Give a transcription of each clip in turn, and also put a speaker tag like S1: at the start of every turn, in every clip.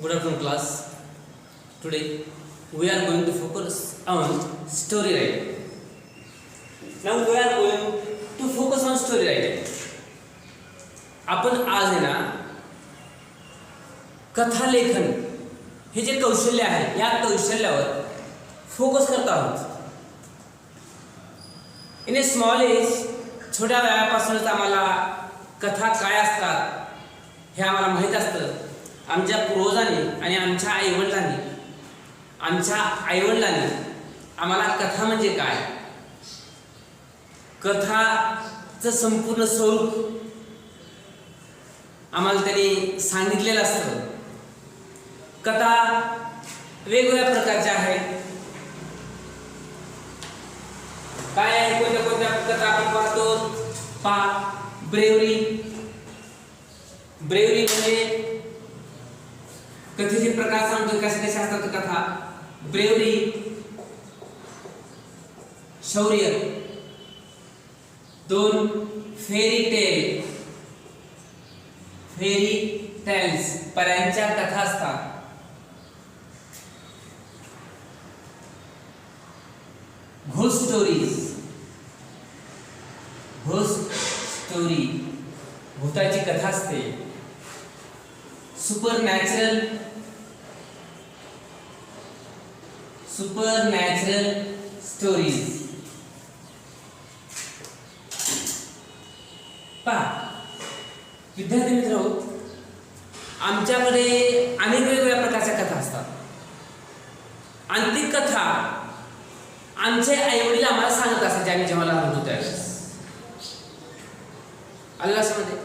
S1: Good afternoon, class. Today we are going to focus on story writing. Now we are going to focus on story writing. आपण आज आहे ना कथा लेखन हे जे कौशल्य आहे या कौशल्यावर फोकस करत आहोत. इन ए स्मॉल एज, छोट्या वयापासूनच आम्हाला कथा काय असतात हे आम्हाला माहीत असतं. आमच्या पूर्वजांनी आणि आमच्या आईवडिलांनी आम्हाला कथा म्हणजे काय, कथाचं संपूर्ण स्वरूप आम्हाला त्यांनी सांगितलेलं असतं. कथा वेगवेगळ्या प्रकारच्या आहेत. काय आहे, कोणत्या कोणत्या कथा आपण पाहतो. ब्रेवरी म्हणजे कथेचे प्रकार सांगतो. कसे कसे असतात कथा. ब्रेवरी, शौर्य. 2 फेरी टेल्स पऱ्यांच्या कथा असतात. घोस्ट स्टोरी भूताची कथा असते. Supernatural stories. विद्यार्थी मित्रांनो, आमच्याकडे अनेक वेगवेगळ्या प्रकारच्या कथा असतात आणि ती कथा आमचे आईवडील आम्हाला सांगत असतात आम्ही जेव्हा लहान होतो त्यावेळेस. अल्लासमध्ये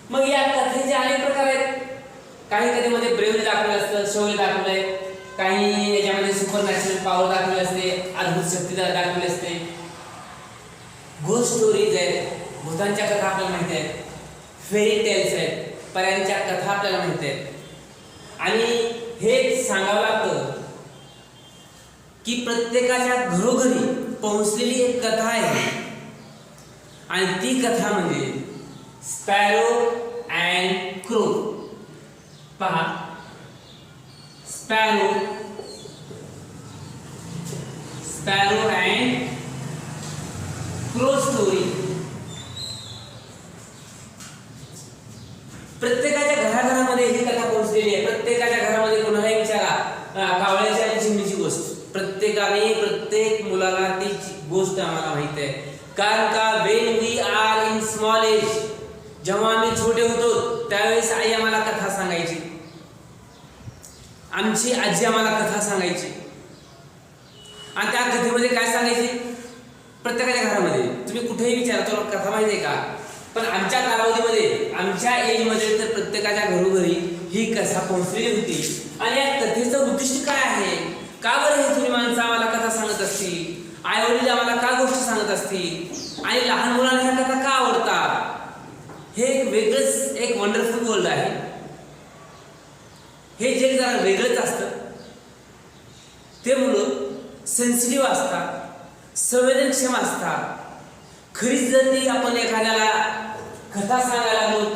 S1: मग या कथेचे अनेक प्रकार आहेत. काही कथेमध्ये ब्रेवरी दाखवलं असतं, शौर्य दाखवलंय. काही याच्यामध्ये सुपर नॅचरल पॉवर दाखवली असते, अद्भुत शक्ती दाखवली असते. घोस्ट स्टोरीज आहेत, भूतांच्या कथा आपल्याला माहिती आहेत. फेरी टेल्स आहेत, पऱ्यांच्या कथा आपल्याला माहिती आहेत. आणि हे सांगावं लागतं की प्रत्येकाच्या घरोघरी पोहोचलेली एक कथा आहे आणि ती कथा म्हणजे स्पॅरो अँड क्रो. पहा, स्पॅरो अँड क्रो स्टोरी. प्रत्येकाच्या घराघरामध्ये ही कथा पोहोचलेली आहे. प्रत्येकाच्या घरामध्ये कोणालाही विचारा, कावळ्याची आणि चिमणीची गोष्ट प्रत्येक मुलाला ती गोष्ट आम्हाला माहित आहे. कारण का when we are in small age, जेव्हा आम्ही छोटे होतो त्यावेळेस आई आम्हाला कथा सांगायची. आमची आजी आम्हाला कथा सांगायची आणि त्या कथेमध्ये काय सांगायची, प्रत्येकाच्या घरामध्ये तुम्ही कुठेही विचारा तुला कथा माहिती आहे का, पण आमच्या कालावधीमध्ये आमच्या एजमध्ये तर प्रत्येकाच्या घरोघरी ही कथा पोहोचलेली होती. आणि या कथेचं उद्दिष्ट काय आहे, का बरं हे जुनी माणसं आम्हाला कथा सांगत असतील, आई वडील आम्हाला का गोष्टी सांगत असतील आणि लहान मुलांना ह्या कथा का आवडतात, हे एक वेगळंच एक वंडरफुल वर्ल्ड आहे. हे जग जरा वेगळंच असतं. ते मुलं सेन्सिटिव्ह असतात, संवेदनक्षम असतात. खरीच जर ती आपण एखाद्याला कथा सांगायला आहोत,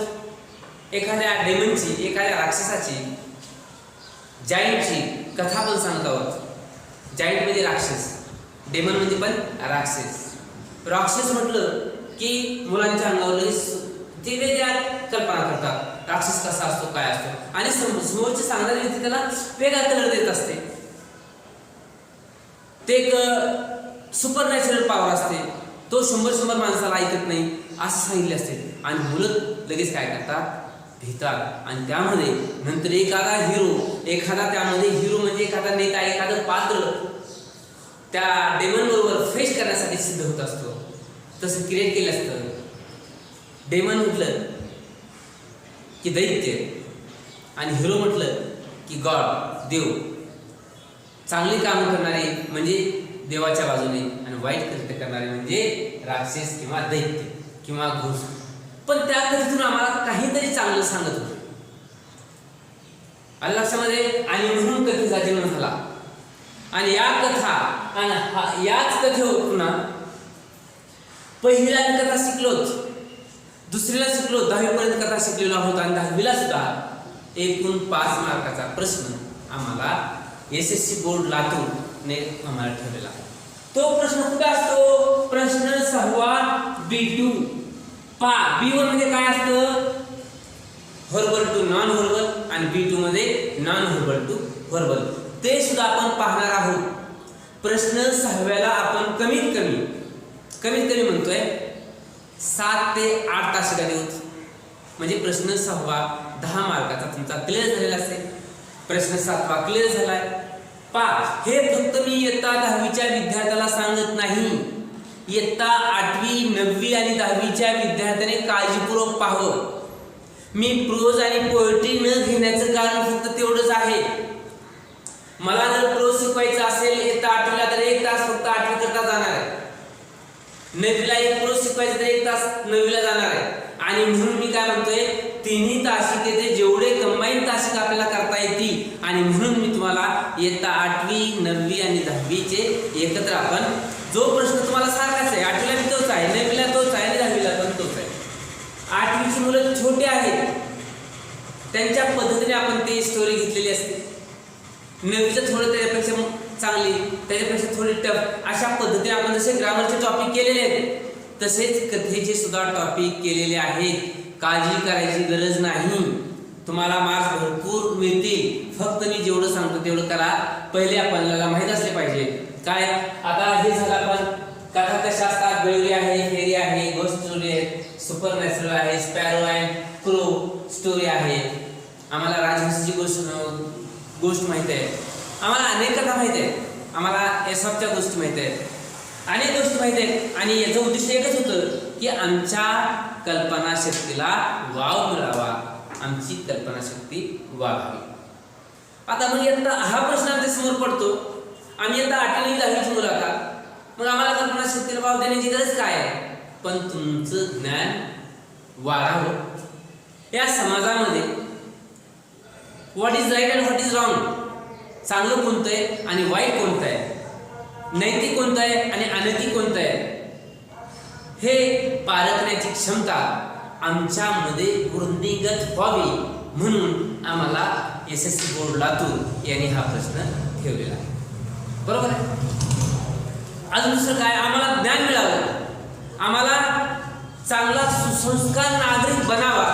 S1: एखाद्या डेमनची, एखाद्या राक्षसाची, जाईंटची कथा आपण सांगत आहोत. जाईंट म्हणजे राक्षस, डेमन म्हणजे पण राक्षस म्हटलं की मुलांच्या अंगावर ते वेगळ्या कल्पना करतात. राक्षस कसा असतो, काय असतो, आणि समोरची सांगणारी व्यक्ती त्याला वेगळा कलर देत असते. ते एक सुपर नॅचरल पॉवर असते, तो 100 माणसाला ऐकत नाही असं सांगितले असते. आणि मुलं लगेच काय करतात, भितात. आणि त्यामध्ये नंतर एखादा त्यामध्ये हिरो म्हणजे एखादा नेता, एखादं पात्र त्या डेमन बरोबर फेस करण्यासाठी सिद्ध होत असतो. तसं क्रिएट केलं असतं. डेमन म्हटलं की दैत्य आणि हिरो म्हटलं की गॉड, देव. चांगली कामं करणारे म्हणजे देवाच्या बाजूने आणि वाईट कृत्य करणारे म्हणजे राक्षस किंवा दैत्य किंवा घोष. पण त्या कथेतून आम्हाला काहीतरी चांगलं सांगत होतं लक्षामध्ये. आणि म्हणून कथेचा जन्म झाला. आणि या कथा आणि याच कथेवर पुन्हा पहिलीला कथा शिकलोच, दुसरीला शिकलो, 10वी पर्यंत कथा शिकलेलो आहोत आणि 10वीला सुद्धा एकूण 5 मार्काचा प्रश्न आम्हाला SSC बोर्ड लातूरने आम्हाला ठेवलेला आहे. तो प्रश्न कुठे असतो? प्रश्न 6वा B2 पहा. B1 मध्ये काय असतं? व्हर्बल टू नॉन व्हर्बल आणि B2 मध्ये नॉन व्हर्बल टू व्हर्बल. ते सुद्धा आपण पाहणार आहोत. प्रश्न 6व्याला आपण कमीत कमी म्हणतोय 7 ते 8 तासिका देऊ. म्हणजे प्रश्न 6वा 10 मार्काचा तुमचा क्लिअर झालेला असेल. प्रश्न 7वा क्लिअर झालाय. पहा, हे फक्त मी इयत्ता 10वीच्या विद्यार्थ्याला सांगत नाही. इयत्ता 8वी 9वी आणि 10वीच्या विद्यार्थ्याने काळजीपूर्वक पाहावं. मी प्रोज आणि पोएट्री न घेण्याचं कारण फक्त तेवढंच आहे. मला जर प्रोज शिकवायचं असेल इयत्ता 8वीला तर 1 तास फक्त 8वी करता जाणार आहे. 9वीला एक प्रोज शिकवायचं तर 1 तास 9वीला जाणार आहे. आणि म्हणून मी काय म्हणतोय, तिन्ही तासिकेचे जेवढे कंबाईन तासिक आपल्याला करता येतील आणि म्हणून मी तुम्हाला इयत्ता 8वी 9वी आणि 10वीचे एकत्र आपण जो प्रश्न तुम्हाला सारखाच आहे, 8वीला तोच आहे, 9वीला तोच आहे आणि 10वीला पण तोच आहे. 8वीची मुलं छोटे आहेत, त्यांच्या पद्धतीने आपण ते स्टोरी घेतलेली असते. 9वीचं थोडं त्याच्यापेक्षा चांगली, त्याच्यापेक्षा थोडी टफ, अशा पद्धतीने आपण जसे ग्रामरचे टॉपिक केलेले आहेत तसेच कथेचे सुद्धा टॉपिक केलेले आहेत. काळजी करायची गरज नाही. तुम्हाला मार्क्स भरपूर मिळतील. फक्त मी जेवढं सांगतो तेवढं करा. पहिले आपल्याला माहित असले पाहिजे काय. आता हे झालं आपण कथा कशा असतात, गैरी आहे, फेरी आहे, गोस्ट स्टोरी आहे, सुपर नॅचरल आहे, स्पॅरो अँड क्रो स्टोरी आहे. आम्हाला राजहंसाची गोष्ट माहिती आहे. आम्हाला अनेक कथा माहिती आहेत. आम्हाला एसॉपच्या गोष्टी माहिती आहेत. अनेक गोष्टी माहिती आहेत. आणि याचं उद्दिष्ट एकच होतं की आमच्या कल्पनाशक्तीला वाव मिळावा, आमची कल्पनाशक्ती वाढावी. आता मग इयत्ता हा प्रश्न आमच्या समोर पडतो. आम्ही इयत्ता 8वी 10वीची मुलं आता, मग आम्हाला कल्पनाशक्तीला वाव देण्याची गरज काय आहे? पण तुमचं ज्ञान वाढावं. या समाजामध्ये what is right and what is wrong, चांगलं कोणतं आहे आणि वाईट कोणतं आहे, नैतिक कोणतं आहे आणि अनैतिक कोणतं आहे, हे पारखण्याची क्षमता आमच्यामध्ये वृद्धिंगत व्हावी म्हणून आम्हाला SSC बोर्ड लातूर यांनी हा प्रश्न ठेवलेला आहे. बरोबर आहे. अजून दुसरं काय, आम्हाला ज्ञान मिळावं, आम्हाला चांगला सुसंस्कार नागरिक बनावा,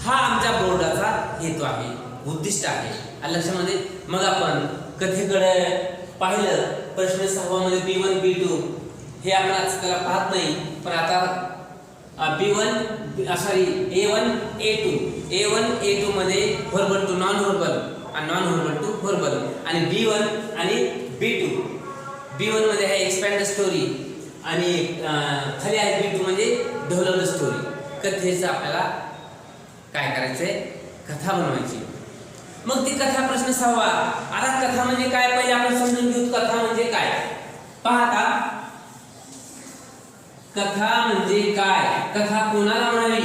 S1: हा आमच्या बोर्डाचा हेतू आहे, उद्दिष्ट आहे. लक्षामध्ये मग आपण कथेकडे पाहिलं. प्रश्न 6मध्ये B1 B2 हे आपण आजकाल पाहत नाही, पण आता A1 A2 मध्ये व्हर्बल टू नॉन व्हर्बल आणि नॉन व्हर्बल टू व्हर्बल आणि B1 आणि B1 मध्ये आहे एक्सपॅन्ड स्टोरी आणि खाली आहे B2 म्हणजे डेव्हलप स्टोरी. कथेचं आपल्याला काय करायचंय, कथा बनवायची. मग ती कथा प्रश्न 6वा. आता कथा म्हणजे काय पहिले आपण समजून घेऊ. कथा म्हणजे काय पाहता. कथा म्हणजे काय, कथा कोणाला म्हणावी.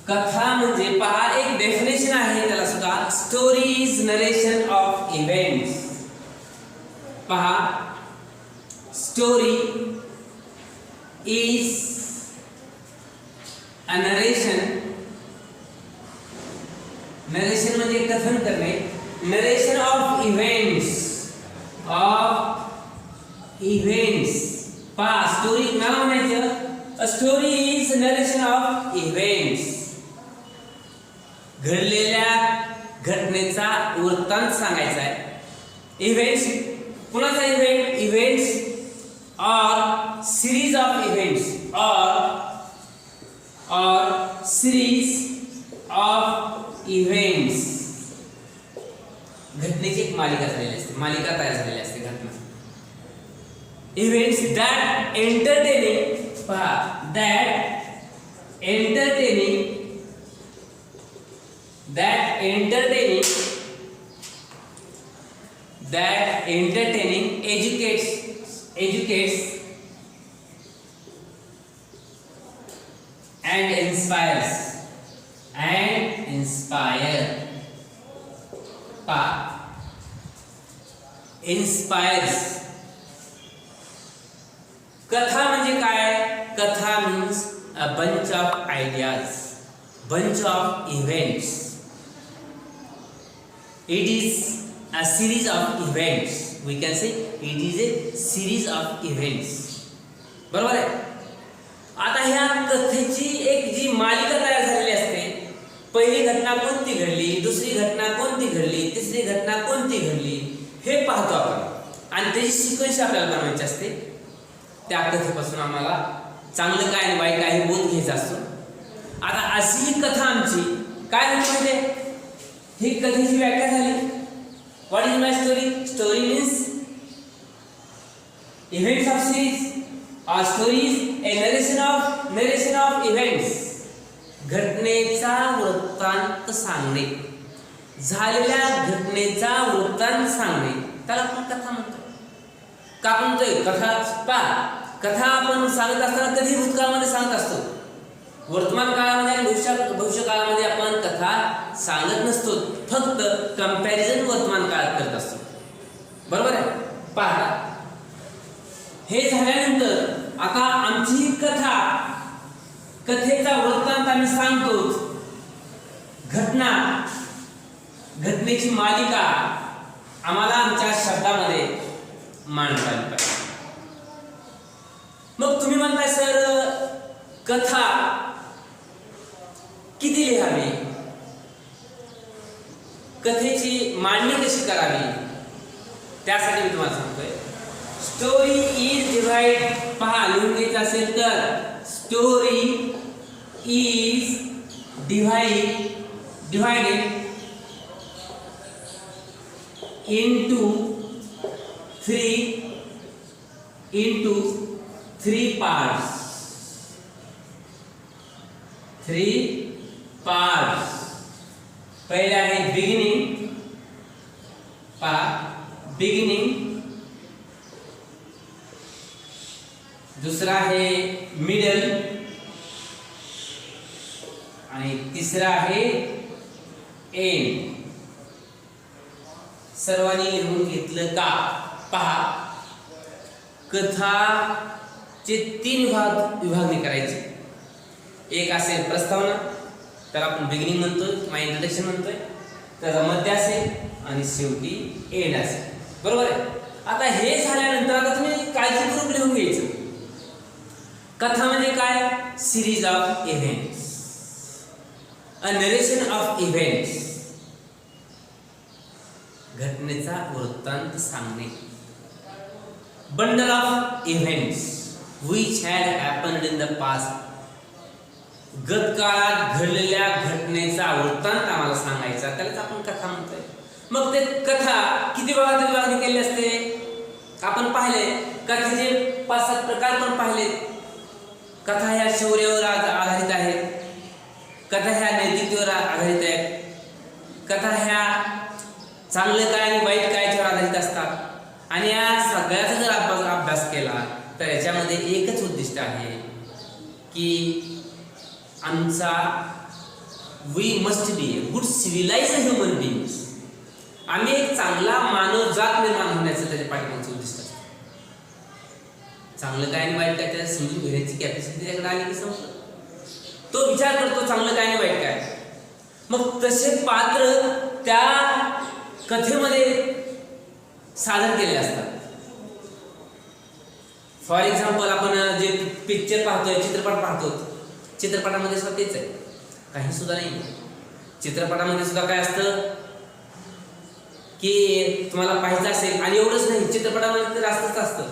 S1: कथा म्हणजे पहा एक डेफिनेशन आहे त्याला सुद्धा, story is narration of events. पहा, story is a narration. Narration म्हणजे कथन करणे. Narration of events. पहा, स्टोरी कोणाला म्हणायचं, a story is narration of events. घडलेल्या घटनेचा वृत्तांत सांगायचा आहे. इव्हेंट्स कुणाचा event, events or series of events or series of events. घटनेची एक मालिका झालेली असते, मालिका तयार झालेली असते घटना. Events that entertaining. पहा, that entertaining educates and inspire. Inspires. कथा म्हणजे काय, कथा means a bunch of ideas. bunch of events. It is a series of events. We can say it is a series of events. बरोबर आहे. आता ह्या कथेची एक जी मालिका तयार झालेली असते, पहिली घटना कोणती घडली, दुसरी घटना कोणती घडली, तिसरी घटना कोणती घडली, हे पाहतो आपण आणि त्याची सिक्वेन्स आपल्याला बनवायची असते. त्या कथेपासून आम्हाला चांगलं काय आणि वाईट काय हे बोध घ्यायचा असतो. आता अशी ही कथा आमची काय होती माहिती, ही कथेची व्याख्या झाली. What is my story? Story means events of series. Or story is a narration of events. घटनेचा वृत्तांत सांगणे, झालेल्या घटनेचा वृत्तांत सांगणे, त्याला आपण कथा म्हणतो. का म्हणतोय कथा? कथा आपण सांगत असताना कधी भूतकाळामध्ये सांगत असतो, वर्तमान काळामध्ये आणि भविष्य काळामध्ये आपण कथा सांगत नसतो, फक्त कंपॅरिझन वर्तमान काळात करत असतो. बरोबर आहे. पहा, हे झाल्यानंतर आता आमची ही कथेचा वृत्तांत आम्ही सांगतो. घटनेची मालिका आम्हाला आमच्या शब्दामध्ये मांडता आली पाहिजे. मग तुम्ही म्हणताय सर कथा किती लिहावी, कथेची मांडणी कशी करावी, त्यासाठी मी तुम्हाला सांगतोय. Story is divide. पहा, लिहून घ्यायचं असेल तर story is divided into three parts. पहला है बिगिनिंग, दूसरा है मिडल आणि तिसरा है एंड. सर्वांनी लिहून घेतलं का? पहा, कथाचे 3 विभागणी करायची. एक असेल प्रस्तावना, त्याला आपण बिगिनिंग म्हणतोय किंवा इंट्रोडक्शन म्हणतोय, त्याचा मध्य असेल आणि शेवटी एंड असेल. बरोबर आहे. आता हे झाल्यानंतर आता तुम्ही काळजीपूर्वक लिहून घ्यायचं. कथा म्हणजे काय? Series of events, a narration of events. घटनेचा वृत्तांत सांगणे. Bundle of events which had happened in the past. गतकाळात घडलेल्या घटनेचा वृत्तांत आम्हाला सांगायचा, त्यालाच आपण कथा म्हणतोय. मग ते कथा किती भागात विभागणी केली असते आपण पाहिले. कथेचे 5-7 प्रकार पण पाहिले. कथा ह्या शौर्यावर आधारित आहेत, कथा ह्या नैतिकतेवर आधारित आहेत, कथा ह्या चांगलं काय आणि वाईट काय याच्यावर आधारित असतात. आणि या सगळ्याचा जर आपण अभ्यास केला तर याच्यामध्ये एकच उद्दिष्ट आहे की आमचा we must be a good civilised human beings. आम्ही एक चांगला मानव जात निर्माण होण्याचं त्याच्या पाठीमागचं उद्दिष्ट असतं. चांगलं काय आणि वाईट काय त्याला समजून घेण्याची कॅपॅसिटी त्याच्याकडे आली की समजतं, तो विचार करतो चांगलं काय आणि वाईट काय. मग तसे पात्र त्या कथेमध्ये सादर केले असतात. फॉर एक्झाम्पल, आपण जे पिक्चर पाहतोय, चित्रपट पाहतो, चित्रपटामध्ये सुद्धा तेच आहे, काही सुद्धा नाही. चित्रपटामध्ये सुद्धा काय असतं की तुम्हाला पाहायचं असेल, आणि एवढंच नाही, चित्रपटामध्ये तर जास्तच असतं.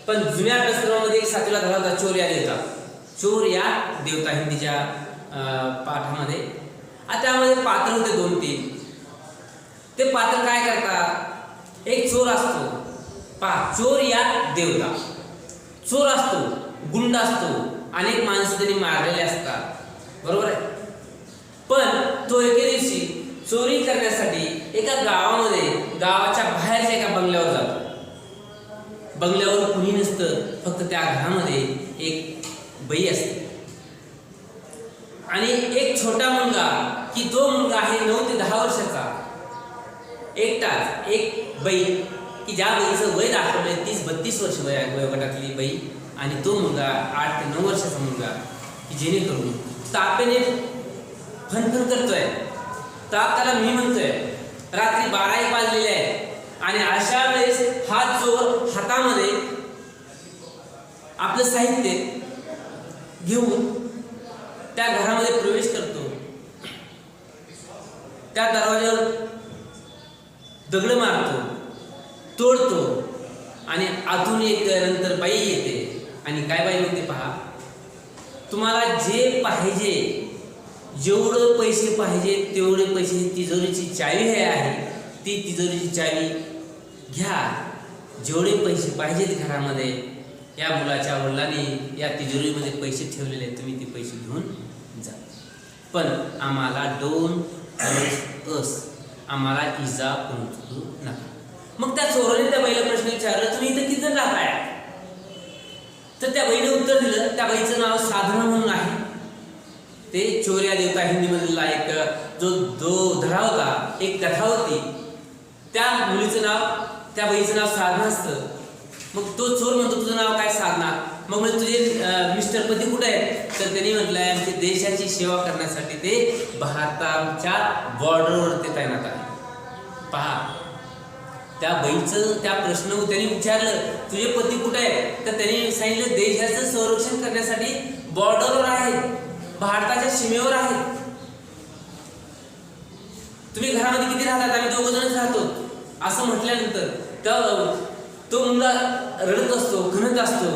S1: पण जुन्या अभ्यासक्रमामध्ये एक 7वीला धडा होता चोर या देवता. चोर या देवता हिंदीच्या पाठामध्ये. त्यामध्ये पात्र होते 2-3. ते पात्र काय करतात, एक चोर असतो. पहा, चोर या देवता, चोर असतो, गुंड असतो, अनेक माणसं त्यांनी मारलेले असतात. बरोबर आहे. पण तो एके दिवशी चोरी करण्यासाठी एका गावामध्ये, गावाच्या बाहेरच्या एका बंगल्यावर जातो. बंगल्यावर कुणी नसतं, फक्त त्या घरामध्ये एक बाई असते आणि एक छोटा मुलगा, की तो मुलगा आहे 9 ते 10 वर्षाचा. एकटाच एक बाई, की ज्या बाईचं वय दाखवलंय 30-32 वर्ष वयोगटातली बाई, आणि तो मुलगा 8 ते 9 वर्षाचा मुलगा, की जेणेकरून तापेने फनफन करतोय, ताप त्याला मी म्हणतोय, रात्री 12-1 वाजलेले आहे आणि अशा वेळेस हा चोर हातामध्ये आपलं साहित्य घेऊन त्या घरामध्ये प्रवेश करतो. त्या दरवाजावर दगड मारतो, तोडतो आणि आतून एक नंतर बाई येते आणि काय बाई म्हणते पहा, तुम्हाला जे पाहिजे, जेवढं पैसे पाहिजे तेवढे पैसे, तिजोरीची चावी आहे ती तिजोरीची चावी घ्या, जेवढे पैसे पाहिजेत घरामध्ये या मुलाच्या वडिलांनी या तिजोरीमध्ये पैसे ठेवलेले आहेत, तुम्ही ते पैसे घेऊन जा, पण आम्हाला डोंट अस, आम्हाला इजा पोहोचू नका. मग त्या चोराने त्या बाईला प्रश्न विचारला, तुम्ही इथं किती जण राहताय? तर त्या बाईने उत्तर दिलं, त्या बाईचं नाव साधना म्हणून आहे. ते चोर या देवता हिंदीमधला एक जो धडा होता, एक कथा होती, त्या मुलीचं नाव, त्या बाईचं नाव साधना असतं. मग तो चोर म्हणतो, तुझं नाव काय? साधना. मग म्हणजे तुझे मिस्टर पती कुठे आहेत? तर त्यांनी म्हटलंय, आमच्या देशाची सेवा करण्यासाठी ते भारताच्या बॉर्डरवर ते तैनात आहे. पहा, त्या बाईचं त्या प्रश्न त्यांनी विचारलं, तुझे पती कुठे आहेत? तर त्यांनी सांगितलं, देशाचं संरक्षण करण्यासाठी बॉर्डरवर आहेत, भारताच्या सीमेवर आहेत. तुम्ही घरामध्ये किती राहतात? आम्ही 2 जणच राहतो. असं म्हटल्यानंतर तो मुलगा रडत असतो, घनत असतो,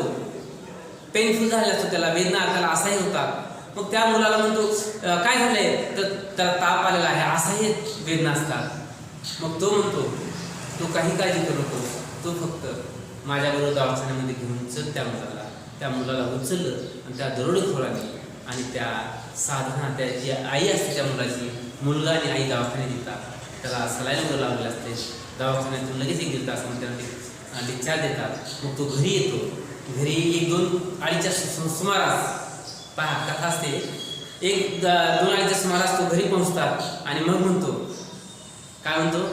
S1: पेनफुल झाला असतो, त्याला वेदना, त्याला असाही होता. मग त्या मुलाला म्हणतो, काय झालंय? तर त्याला ताप आलेला आहे, असाही वेदना असतात. मग तो म्हणतो, तो काही काळजी करू नको, तो फक्त माझ्याबरोबर दवाखान्यामध्ये घेऊन चल. त्या मुलाला उचललं आणि त्या दरोडेखोराने आणि त्या साधना, त्याची आई असते त्या मुलाची, मुलगा आणि आई दवाखान्यात येतात, त्याला सलाईन लावलेलं असते, दवाखान्यातून लगेच एक दिलता असं त्याला डिस्चार्ज देतात. मग तो घरी येतो. घरी 1-2-2:30च्या सुमारास, पहा कथा असते, 1-2:30च्या सुमारास तो घरी पोहोचतात आणि मग म्हणतो, काय म्हणतो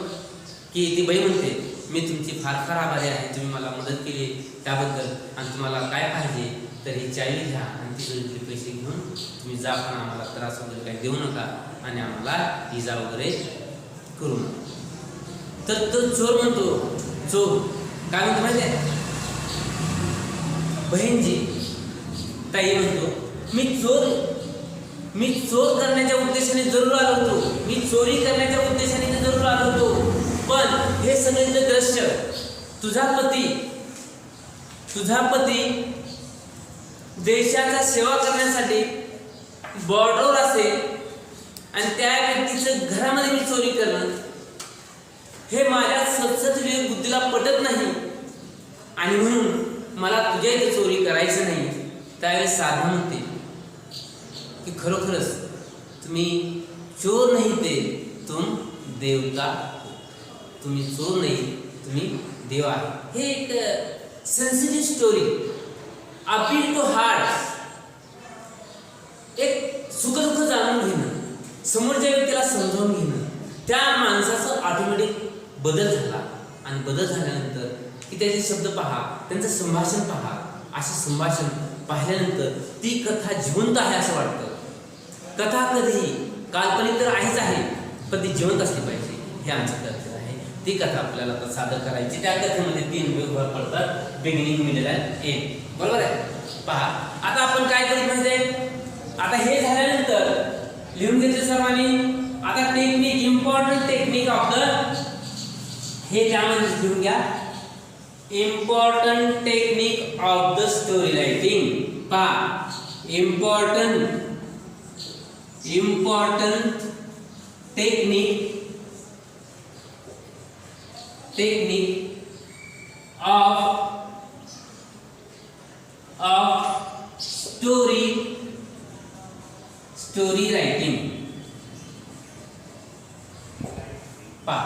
S1: की ती बाई म्हणते, मी तुमची फार फार आभारी आहे, तुम्ही मला मदत केली त्याबद्दल, आणि तुम्हाला काय पाहिजे तर ही चावी घ्या आणि तिजोरीतले पैसे घेऊन तुम्ही जा, पण आम्हाला त्रास वगैरे काही देऊ नका आणि आम्हाला इजा वगैरे करू नका. तर तो चोर म्हणतो, चोर काय म्हणतो माहिती आहे? बहीणजी, ताई म्हणतो, मी चोर करण्याच्या उद्देशाने जरूर आलो होतो, मी चोरी करण्याच्या उद्देशाने जरूर आलो होतो, पण हे सगळे दृश्य तुझा पती देशाचा सेवा करण्यासाठी बॉर्डरवर असेल आणि त्या व्यक्तीचं घरामध्ये मी चोरी करणं, हे माझ्या सतसत बुद्धीला पटत नाही आणि म्हणून मला तुझ्या इथे चोरी करायचं नाही. त्यावेळेस साधना म्हणते की खरोखरच तुम्ही चोर नाही, ते तुम देवता, तुम्ही चोर नाही, तुम्ही देव आहे. हे एक sensitive story, appeal to heart, एक सुखदुःख जाणून घेणं, समोरच्या व्यक्तीला समजावून घेणं, त्या माणसाचं ऑटोमॅटिक बदल झाला. आणि बदल झाल्यानंतर की त्याचे शब्द पहा, त्यांचं संभाषण पहा, असे संभाषण पाहिल्यानंतर ती कथा जिवंत आहे असं वाटतं. कथा कधीही काल्पनिक तर आहेच आहे, पण ती जिवंत असली पाहिजे, हे आमचं कर्तव्य आहे. ती कथा आपल्याला आता सादर करायची. त्या कथेमध्ये 3 विभाग पडतात, बिगिनिंग, मिडल आणि एंड, बरोबर आहे. पहा, आता आपण काय करीत माहिती आहे, आता हे झाल्यानंतर लिहून घेतले सर्वांनी. आता technique, important technique of the, हे त्यामध्ये लिहून घ्या, important technique of the story writing. पहा, important technique of story writing. पहा,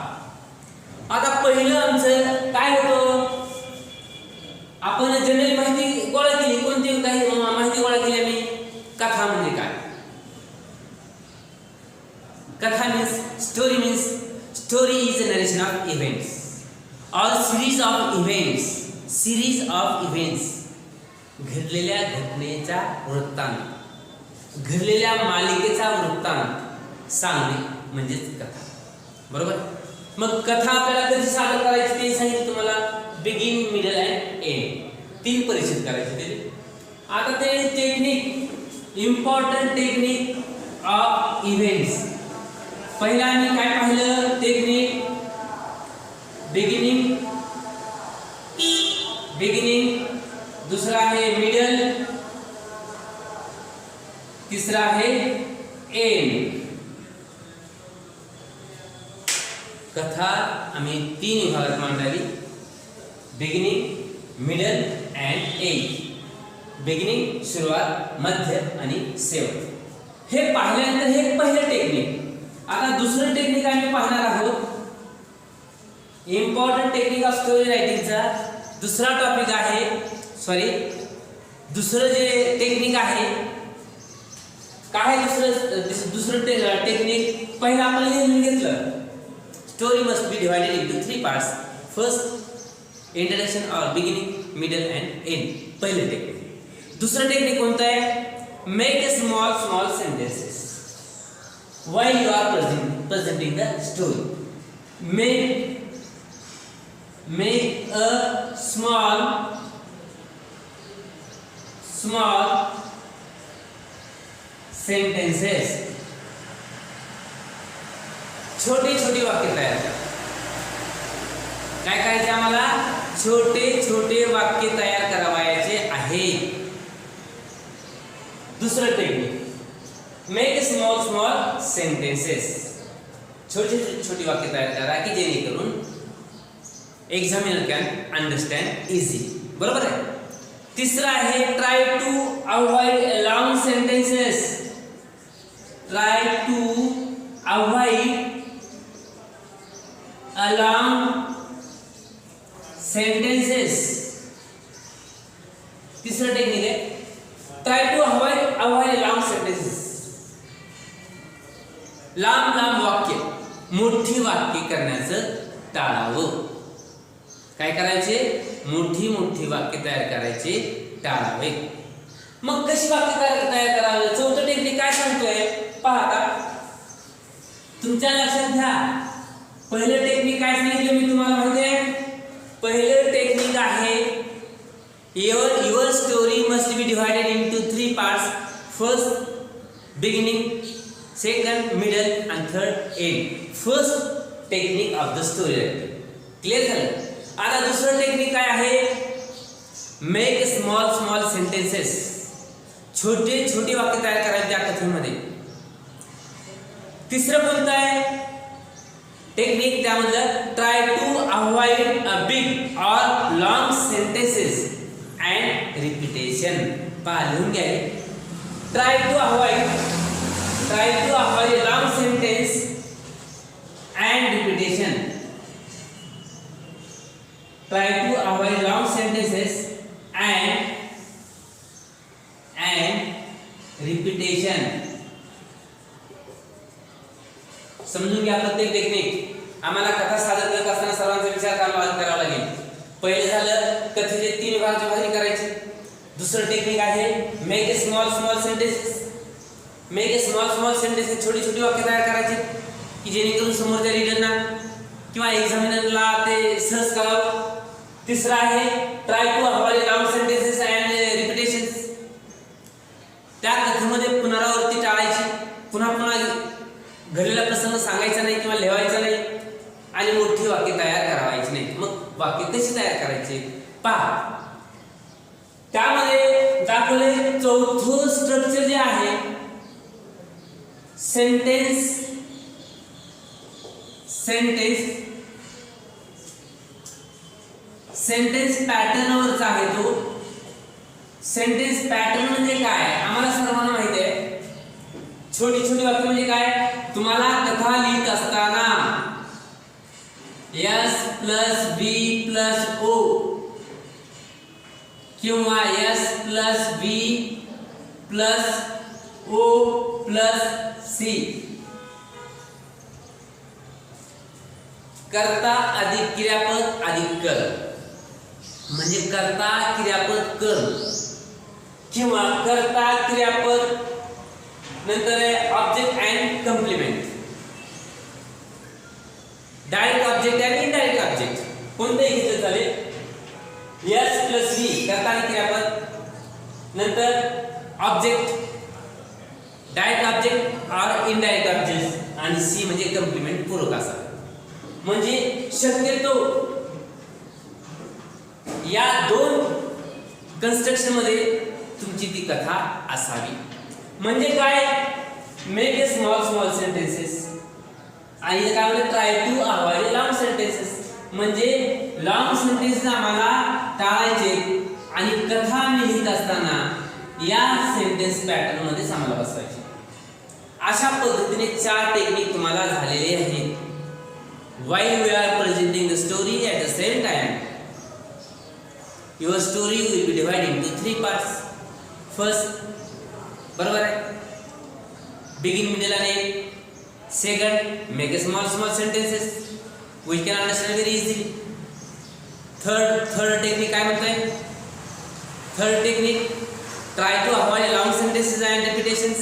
S1: आता पहिलं आमचं काय होतं, आपण जनरल माहिती गोळा केली. कोणती काही माहिती गोळा केली आम्ही? कथा म्हणजे काय? कथा means, story means, story is a narration of events और सीरीज ऑफ इव्हेंट्स, घडलेल्या घटनेचा वृत्तांत, घडलेल्या मालिकेचा वृत्तांत, सांगणे म्हणजेच कथा. बरोबर. मग कथा आपल्याला कशी सादर करायची ते सांगितलं तुम्हाला. बिगिन, मिडल अँड एंड, 3 परिच्छेद करायचे ते. आता ते technique, important technique of events. पहिला आम्ही काय पाहिलं? टेक्निक बिगिनिंग, दुसरा आहे मिडल, तिसरा आहे एंड. कथा आम्ही 3 विभागात मांडली. Beginning, middle and end. Beginning सुरुवात, मध्य आणि शेवट. हे पाहिल्यानंतर हे पहिलं टेक्निक. आता दुसरं टेक्निक आम्ही पाहणार आहोत. इम्पॉर्टंट टेक्निक ऑफ स्टोरी रायटिंगचा दुसरा टॉपिक आहे. दुसरं जे टेक्निक आहे काय? दुसरं टेक्निक पहिला आपण लिहून घेतलं. Story must be divided into 3 parts. First introduction और बिगिनिंग, मिडल अँड एंड. पहिलं टेक्निक. दुसरं टेक्निक कोणतं आहे? Make a small sentences while you are presenting the story. Make a small sentences. छोटी वाक्य तयार करा. काय करायचे आम्हाला? छोटे वाक्य तयार करावायचे आहे. दुसरं technique, make a small sentences. छोटी वाक्य तयार करा की जेणेकरून एक्झामिनर कॅन अंडरस्टँड इझी. बरोबर आहे. तिसरा आहे try to avoid long sentences. Try to avoid long sentences. तिसरा टेक्निक आहे try to avoid long sentences. लांब वाक्य, मोठी वाक्य करण्याचं टाळावं. काय करायचे? मोठी वाक्य तयार करायचे टाळावे. मग कशी वाक्य तयार करावे? चौथं टेक्निक काय सांगतोय पहा. आता तुमच्या लक्षात घ्या. पहिलं टेक्निक काय सांगितलं मी तुम्हाला माहिती आहे? पहिलं टेक्निक आहे your story must be divided into 3 parts. First beginning, second middle आणि third end. First technique of the story writing. Clear झालं? आता दुसरं टेक्निक काय आहे? Make small sentences. छोटी वाक्य तयार करायची त्या कथेमध्ये. तिसरं कोणतं आहे टेक्निक? त्यामधलं try to avoid a big or long sentences and repetition. पहा लिहून घ्या. Try to avoid long sentence and repetition. Try to avoid long sentences and repetition. समजून घ्या प्रत्येक टेक्निक. आम्हाला कथा सादर करत असताना सर्वांचा विचार करावा लागेल. पहिले झालं कथेचे 3 भागात विभागणी करायची. दुसरं टेक्निक आहे मेक अ स्मॉल सेंटेन्सेस. छोटी वाक्य तयार करायची की जेणेकरून समोरच्या रीडरना किंवा एक्झामिनरला ते सहज कळावं. तिसरा आहे try to avoid long sentences and repetitions. त्या कथेमध्ये पुनरावृत्ती टाळायची. पुन्हा घडलेला प्रसंग सांगायचा नाही किंवा लिहायचा नाही आणि मोठी वाक्य तयार करायची नाही. मग वाक्य कशी तयार करायची पहा. त्यामध्ये दाखवले चौथं स्ट्रक्चर जे आहे सेंटेन्स पॅटर्नवरचा आहे. तो सेंटेन्स पॅटर्न म्हणजे काय आम्हाला सर्वांना माहिती आहे. छोटी वाक्य म्हणजे काय? तुम्हाला कथा लिहित असताना S + B + O किंवा S + B + O + C कर्ता अधिक क्रियापद अधिक कर म्हणजे कर्ता क्रियापद कर्म किंवा कर्ता क्रियापद नंतर आहे ऑब्जेक्ट अँड कम्प्लिमेंट. डायरेक्ट ऑब्जेक्ट आणि इनडायरेक्ट ऑब्जेक्ट कोणतेही घेतलं चालेल. एस प्लस व्ही करताना क्रियापद. नंतर ऑब्जेक्ट डायरेक्ट ऑब्जेक्ट और इनडायरेक्ट ऑब्जेक्ट आणि सी म्हणजे कम्प्लिमेंट पूरक असावे. म्हणजे शक्यतो या दोन कन्स्ट्रक्शन मध्ये तुमची ती कथा असावी. म्हणजे काय, मेक ए स्मॉल सेंटेन्सेस आणि काय म्हणजे try to avoid long sentences. म्हणजे लॉंग सेंटेन्सेस आम्हाला टाळायचे आणि कथा आम्ही लिहित असताना या सेंटेन्स पॅटर्न मध्ये आम्हाला बसवायचे. अशा पद्धतीने 4 टेक्निक तुम्हाला झालेले आहेत. While we are presenting the story at the same time, your story will be divided into 3 parts. First, बरोबर आहे, begin, middle and end. Second, make a small sentences we can understand very easily. Third technique काय म्हणतोय, third technique, try to avoid long sentences and repetitions.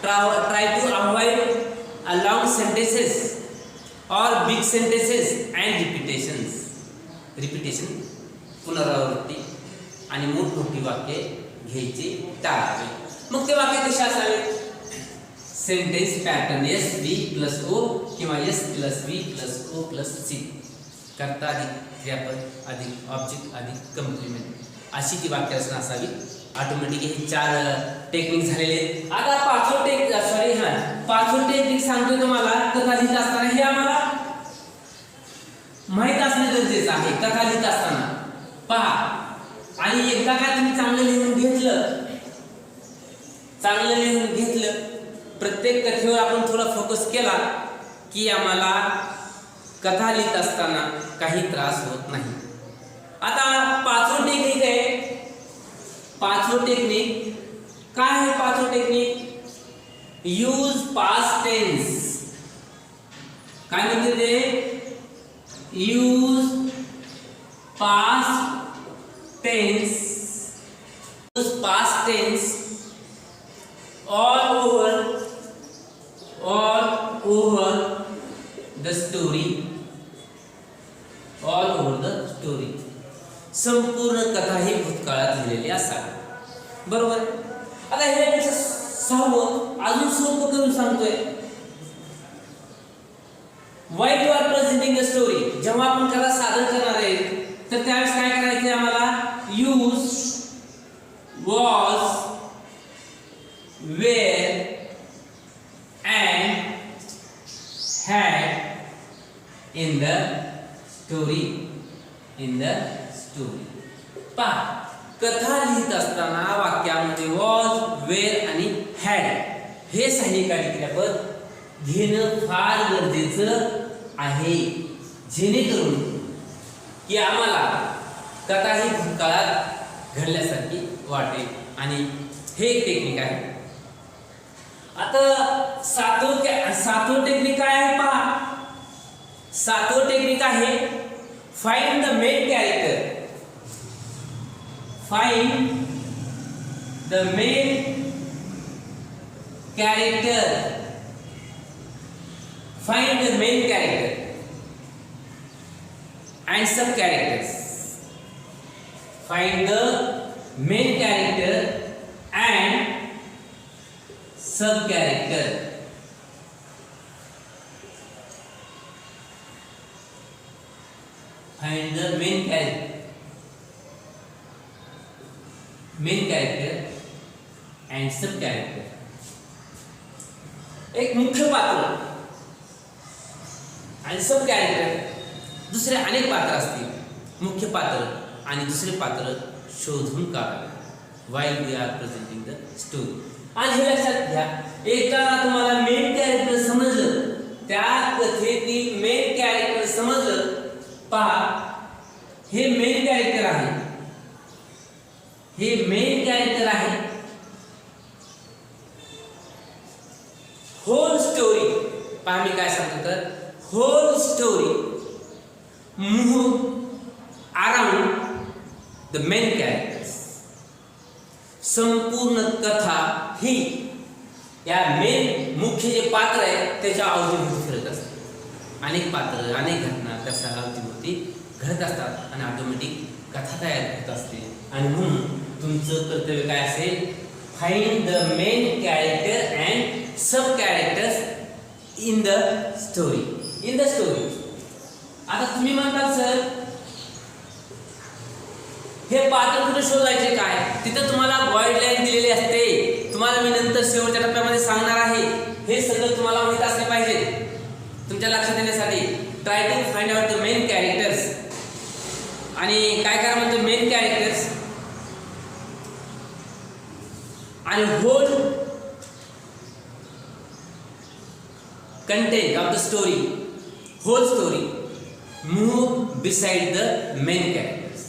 S1: Try to avoid long sentences or big sentences and repetition पुनरावृत्ती आणि मोठी वाक्य घ्यायची टाळावे. मग ते वाक्य कसे असावे, sentence pattern S V plus O किंवा S plus V plus O plus C, कर्ता अधिक क्रियापद अधिक ऑब्जेक्ट अधिक कम्प्लिमेंट, अशी ती वाक्य रचना असावी. ऑटोमॅटिकली हे 4 टेक्निक झालेले. आता पाचवं टेक्निक सांगतोय तुम्हाला. कथा लिहित असताना हे आम्हाला माहित असणे गरजेचं आहे. कथा लिहित असताना पहा, आणि एकदा काय तुम्ही चांगलं लिहून घेतलं, प्रत्येक कथेवर आपण थोडा फोकस केला की आम्हाला कथा लिहित असताना काही त्रास होत नाही. आता पाचवं टेक्निक आहे. पाचवं टेक्निक काय आहे? पाचवं टेक्निक यूज पास्ट टेन्स. काय म्हणते ते? Use past tense. Use past tense all over the story. all over the story. संपूर्ण कथा ही भूतकाळात लिहिलेली असावी. बरोबर. आता ह्यापेक्षा 6वं अजून सोपं करून सांगतोय. While you are presenting the story, जेव्हा आपण कथा सादर करणार आहे तर त्यावेळेस काय करायचं आम्हाला, use was, where and had in the story. पहा, कथा लिहित असताना वाक्यामध्ये वॉज, वेअर आणि हॅड हे सहाय्यकारी क्रियापद घेणं फार गरजेचं आहे, जेणेकरून की आम्हाला कथा ही भूतकाळात घडल्यासारखी वाटेल. आणि हे एक टेक्निक आहे. आता सातवं टेक्निक काय आहे पहा. सातवं टेक्निक आहे find the main character. Find the main character. Find the main character and sub characters. Find the main character and sub character. Find the main character and sub character. एक मुख्य पात्र आणि सब character, दुसरे अनेक पात्र असतील. मुख्य पात्र आणि दुसरे पात्र शोधून काढावे. while we are presenting the story. आणि हे लक्षात घ्या, एकदा तुम्हाला मेन कॅरेक्टर समजलं, त्या कथेतील मेन कॅरेक्टर समजलं. पहा, हे मेन कॅरेक्टर आहे, हे मेन कॅरेक्टर आहे. होल स्टोरी पहा, मी काय सांगतो तर whole story move around the main characters. संपूर्ण कथा ही या मेन मुख्य जे पात्र आहे त्याच्या अवतीभोवती फिरत असते. अनेक पात्र, अनेक घटना त्या अवतीभोवती घडत असतात आणि ऑटोमॅटिक कथा तयार होत असते. आणि म्हणून तुमचं कर्तव्य काय असेल, find the main character and sub characters in the story. In the story. आता तुम्ही म्हणताल सर हे पात्र कुठे शोधायचे काय, तिथं तुम्हाला गाईडलाईन दिलेली असते. तुम्हाला मी नंतर शेवटच्या टप्प्यामध्ये सांगणार आहे. हे सगळं तुम्हाला माहित असले पाहिजे. तुमच्या लक्षात येण्यासाठी try to find out the main characters. आणि काय करा म्हणतो मेन कॅरेक्टर्स आणि whole content of the story, whole story move beside the main characters.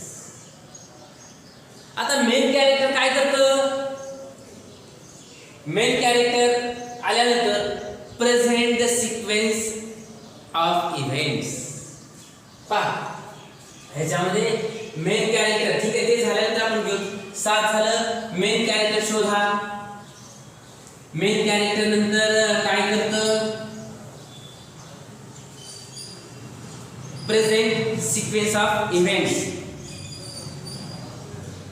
S1: आता मेन कॅरेक्टर काय करतं, मेन कॅरेक्टर आल्यानंतर present the sequence of events. पहा ह्याच्यामध्ये मेन कॅरेक्टर, ठीक आहे ते झाल्यानंतर आपण घेऊ 7 झालं. मेन कॅरेक्टर शोधा. मेन कॅरेक्टर नंतर काय करतं, प्रेझेंट सिक्वेन्स ऑफ इव्हेंट्स.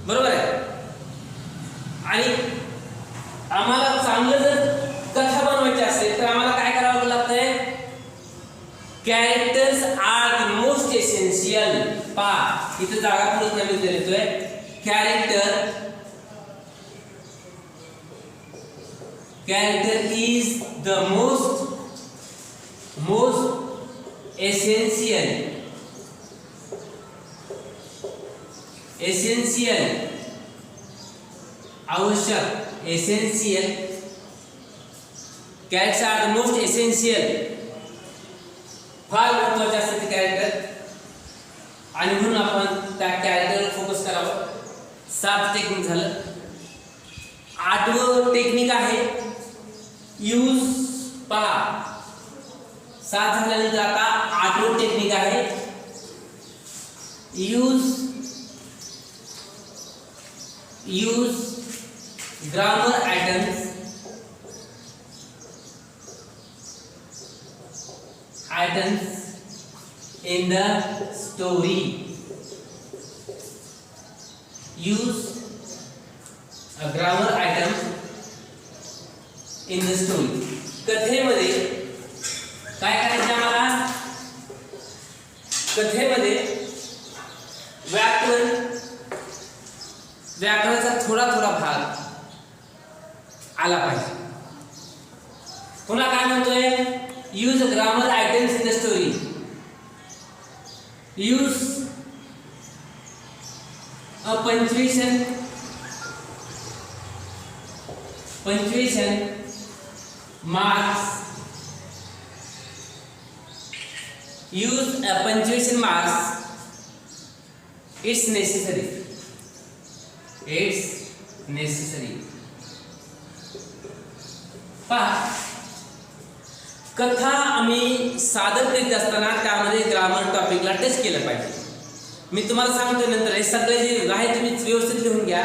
S1: बरोबर आहे. आणि आम्हाला चांगलं जर कथा बनवायची असेल तर आम्हाला काय करावं लागतंय, characters are the most essential. पहा इथे जागा पुढे नवीन देतोय, character is the most essential आवश्यक, essential. Characters are the most essential, फार महत्वाचे असते ते कॅरेक्टर. आणि म्हणून आपण त्या कॅरेक्टरवर फोकस करावं. 7 टेक्निक झालं. 8वं टेक्निक आहे यूज. पहा 7 झाल्यानंतर आता 8वं टेक्निक आहे use grammar items in the story. Use a grammar item in the story. कथेमध्ये काय करायचं आम्हाला, कथेमध्ये व्याकरणाचा थोडा भाग आला पाहिजे. पुन्हा काय म्हणतोय, use grammar items in the story. Use a punctuation marks. Use a punctuation marks. It's necessary. पहा कथा आम्ही सादर करीत असताना त्यामध्ये ग्रामर टॉपिकला टच केलं पाहिजे. मी तुम्हाला सांगतोय नंतर हे सगळे जे आहे तुम्ही व्यवस्थित लिहून घ्या.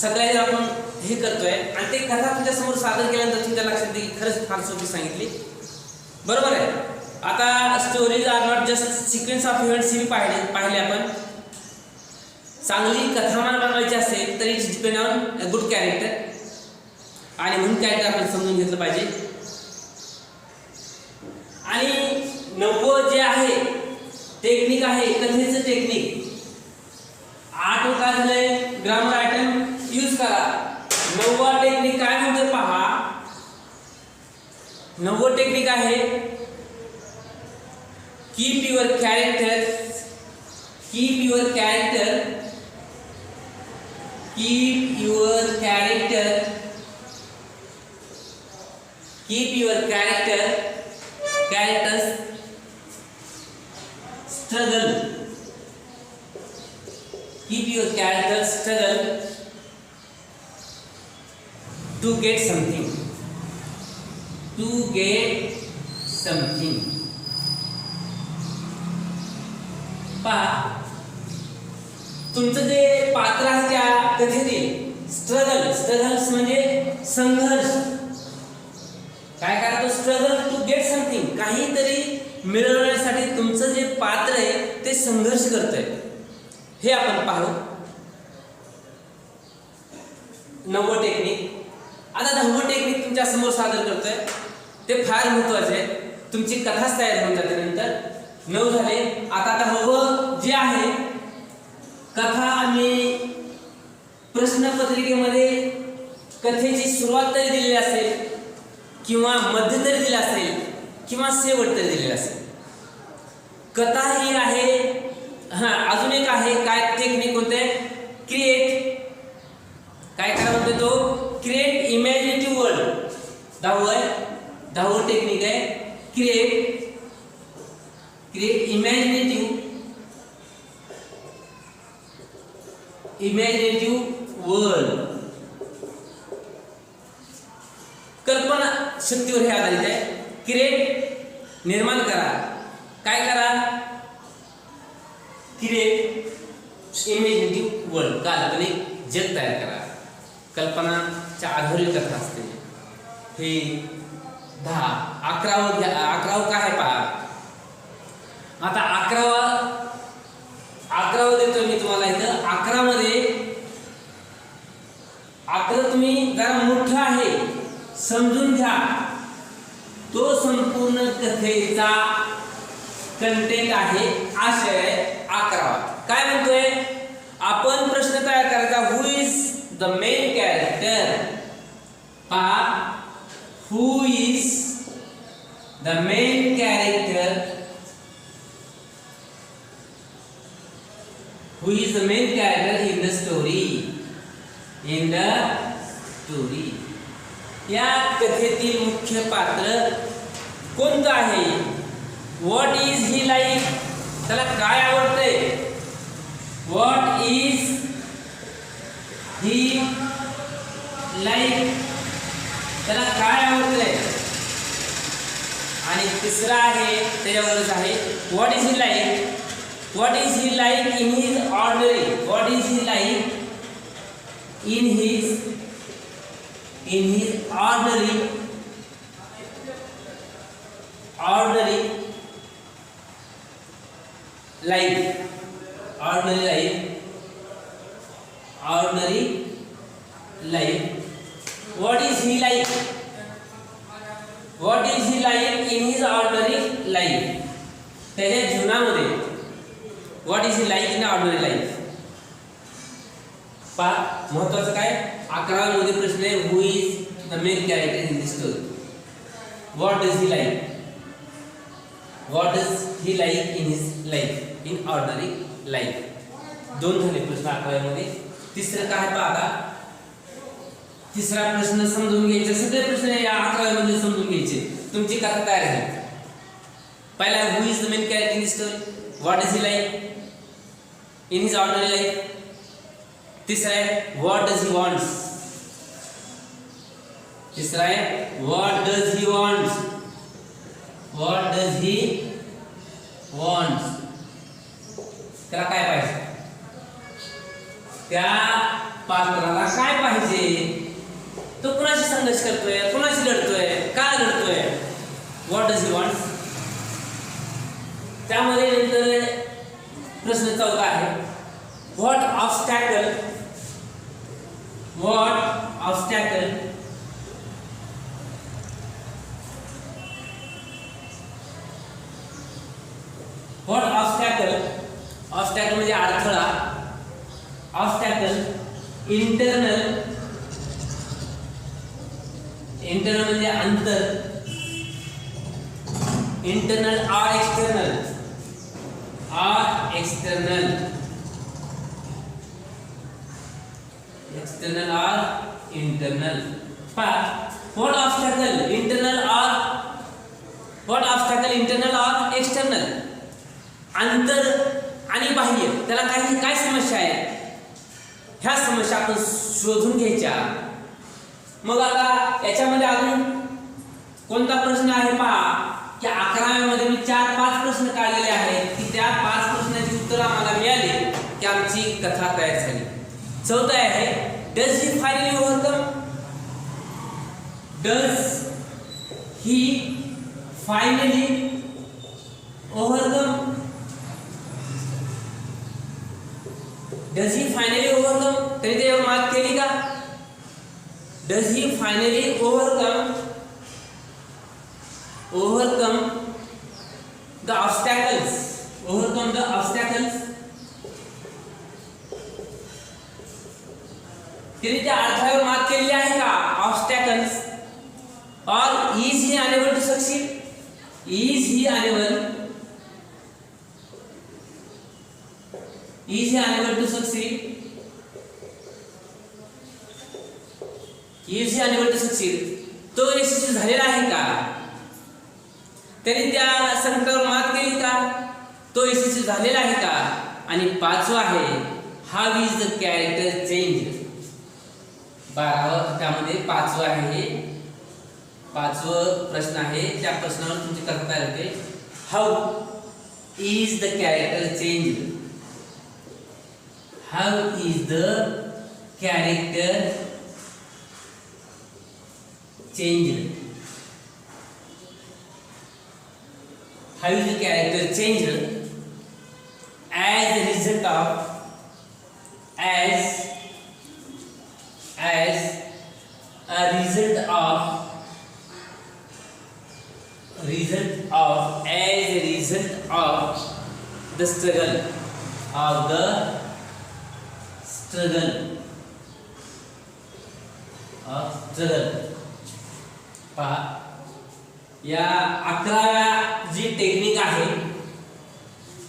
S1: सगळे आपण हे करतोय आणि ते कथा तुमच्या समोर सादर केल्यानंतर तुमच्या लक्षात येईल खरंच फार सोपी सांगितली. बरोबर आहे. आता stories are not just sequence of events ही पाहिले आपण. चांगली कथामान बनवायची असेल तर it's depend on a good character. आणि म्हणून कॅरेक्टर आपण समजून घेतलं पाहिजे. आणि 9वं जे आहे टेक्निक आहे कथेचं टेक्निक. 8वं काय झालंय, ग्रामर आयटम यूज करा. 9वा टेक्निक काय म्हणतोय पहा. 9वं टेक्निक आहे keep your character characters struggle. Keep your characters struggle to get something. पहा तुमचं जे पात्र आहे त्या कथेतील स्ट्रगल्स म्हणजे संघर्ष स्ट्रगल टू गेट समथिंग, काहीतरी मिळवण्यासाठी तुमचं जे पात्र आहे ते संघर्ष करतंय, हे आपण पाहू. 9वं टेक्निक. आता 10वं टेक्निक तुमच्या समोर सादर करतोय, ते फार महत्वाचे आहे. तुमची कथाच तयार होऊन जाते नंतर. 9 झाले. आता 10वं जे आहे, कथा आणि प्रश्नपत्रिकेमध्ये कथेची सुरुवात तरी दिलेली असेल, किंवा मध्य तरी दिले असेल, किंवा शेवट तरी दिलेला असेल. कथा ही आहे. अजून एक आहे काय टेक्निक होते, क्रिएट. काय करा म्हणतो तो, क्रिएट इमॅजिनेटिव्ह वर्ल्ड. 10वं टेक्निक आहे क्रिएट इमॅजिनेटिव्ह वर्ल्ड. कल्पना शक्तीवर हे आधारित आहे. क्रिएट निर्माण करा. काय करा, क्रिएट इमॅजिनेटिव्ह वर्ल्ड, काल्पनिक जग तयार करा. कल्पनाच्या आधारित कथा असते. हे 11वं काय आहे पहा. आता 11वं देतोय मी तुम्हाला इथं. 11 मध्ये 11 तुम्ही जरा मोठा आहे, समजून घ्या. तो संपूर्ण कथेचा कंटेंट आहे, आशय 11वा. काय म्हणतोय आपण, प्रश्न तयार करायचा. Who is the main character. पहा, who is the main character. Who is the main character in the story? या कथेतील मुख्य पात्र कोणतं आहे? What is he like? त्याला काय आवडतंय? What is he like? त्याला काय आवडतंय? आणि तिसरा आहे त्याच्यावरच आहे, What is he like? What is he like in his ordinary? What is he like in his ordinary life? What is he like? What is he like in his ordinary life? त्याच्या जीवनामध्ये What is he like in ordinary life? पहा, महत्वाचं काय, 11व्या मध्ये प्रश्न आहे, Who is the main character in this story? What does he like? What does he like in his life, in ordinary life? 2 झाले प्रश्न 11व्या मध्ये. तिसरं काय पहा. आता तिसरा प्रश्न समजून घ्यायचे. सगळे प्रश्न या 11व्या मध्ये समजून घ्यायचे. तुमची कथा तयार आहे. पहिला, Who is the main character in this story? What does he like in his ordinary life? तीसरा है what does he wants? तीसरा है what does he wants? What does he wants? त्याला काय पाहिजे? त्या पात्राला काय पाहिजे? तो कुणाशी संघर्ष करतोय, कुणाशी लढतोय, का लढतोय? What does he want? त्यामध्ये नंतर प्रश्न 14 आहे, what obstacle म्हणजे अडथळा. obstacle internal म्हणजे अंतर, internal or external or internal. What obstacle internal or external? अंतर आणि बाह्य, त्याला काय समस्या आहे, ह्या समस्या आपण शोधून घ्यायच्या. मग आता याच्यामध्ये अजून कोणता प्रश्न आहे पहा, की 11व्या मध्ये मी 4-5 प्रश्न काढलेले आहेत, की त्या 5 प्रश्नांची उत्तर आम्हाला मिळाली की आमची कथा तयार झाली. 4था आहे, does he finally overcome? Does he finally overcome, does he finally overcome, त्याने त्यावर मात केली का? Does he finally overcome the obstacles, overcome the obstacles, तिने त्या अडथळ्यावर मात केलेली आहे का? Obstacles. Or is he unable to succeed, is he unable to succeed, is he unable to succeed, तो यशस्वी झालेला आहे का? त्याने त्या संकटावर मात केली का? तो यशस्वी झालेला आहे का? आणि पाचवा आहे how is the character change. 12 त्यामध्ये पाचवा आहे, पाचवं प्रश्न आहे, त्या प्रश्नावर तुमची कथा तयार होते. How is the character change, how is the character change, how is the character changed as a result of as a result of the struggle पहा या 11व्या जी टेक्निक आहे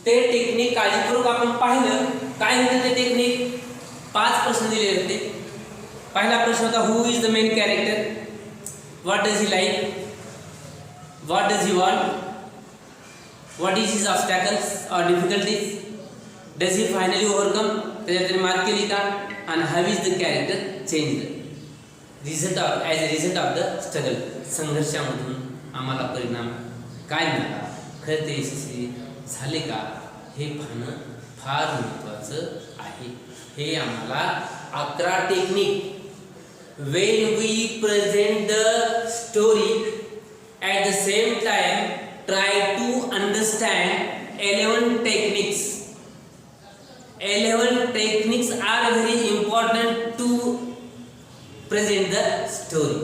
S1: ते टेक्निक काळजीपूर्वक आपण पाहिलं. काय होतं ते टेक्निक? 5 प्रश्न दिले होते. पहिला प्रश्न होता who is the main character, what does he like, what does he want, what is his obstacles or difficulties, does he finally overcome, त्याच्यात त्याने मात केली का, आणि how is the character change result of as a result of the struggle. संघर्षामधून आम्हाला परिणाम काय मिळाला, खरं ते यशस्वी झाले का, हे पाहणं फार महत्त्वाचं आहे. हे आम्हाला 11 technique when we present the story at the same time try to understand 11 techniques. 11 techniques are very important to present the story.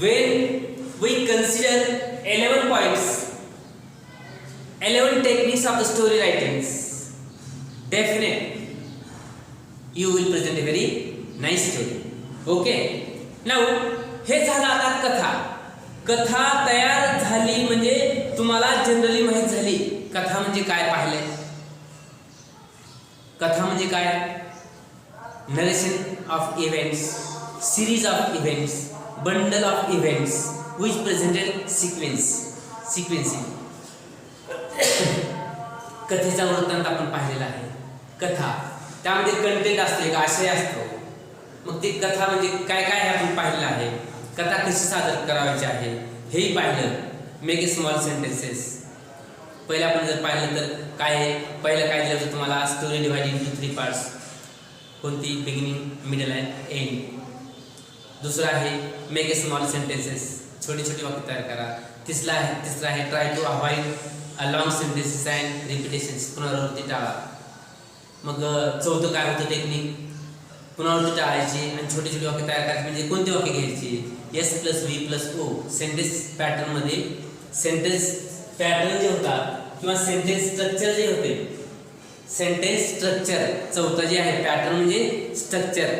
S1: When we consider 11 points, 11 techniques of the story writings, definitely you will present a very nice story. Okay, now हे झालं आता कथा. कथा तयार झाली म्हणजे तुम्हाला generally माहित झाली कथा म्हणजे काय. पाहिले कथा म्हणजे काय? narration of events, series of events, bundle of events which presented sequencing. कथेचा वृत्तांत आपण पाहिलेला आहे. कथा त्यामध्ये कंटेंट असतो, एक आशय असतो. मग ती कथा म्हणजे काय काय हे आपण पाहिलेलं आहे. कथा कशी सादर करायची आहे हेही पाहिलं. Make a small sentences. पहिलं आपण जर पाहिलं तर काय आहे, पहिलं काय दिलं होतं तुम्हाला, स्टोरी डिवाइडेड इंटू 3 पार्ट्स. कोणती? Beginning, middle and end. दुसरा आहे मेक ए स्मॉल सेंटेन्सेस, छोटी छोटी वाक्य तयार करा. तिसरा आहे try to avoid a long sentences and repetitions, पुनरावृत्ती टाळा. मग चौथं काय होतं टेक्निक? पुनरावृत्ती टाळायची आणि छोटी छोटी वाक्य तयार करायची. म्हणजे कोणती वाक्य घ्यायची? S plus V plus O. Sentence पॅटर्नमध्ये सेंटेन्स पॅटर्न जे होतात किंवा सेंटेन्स स्ट्रक्चर जे होते, सेंटेन्स स्ट्रक्चर चौथा जे आहे पॅटर्न म्हणजे स्ट्रक्चर.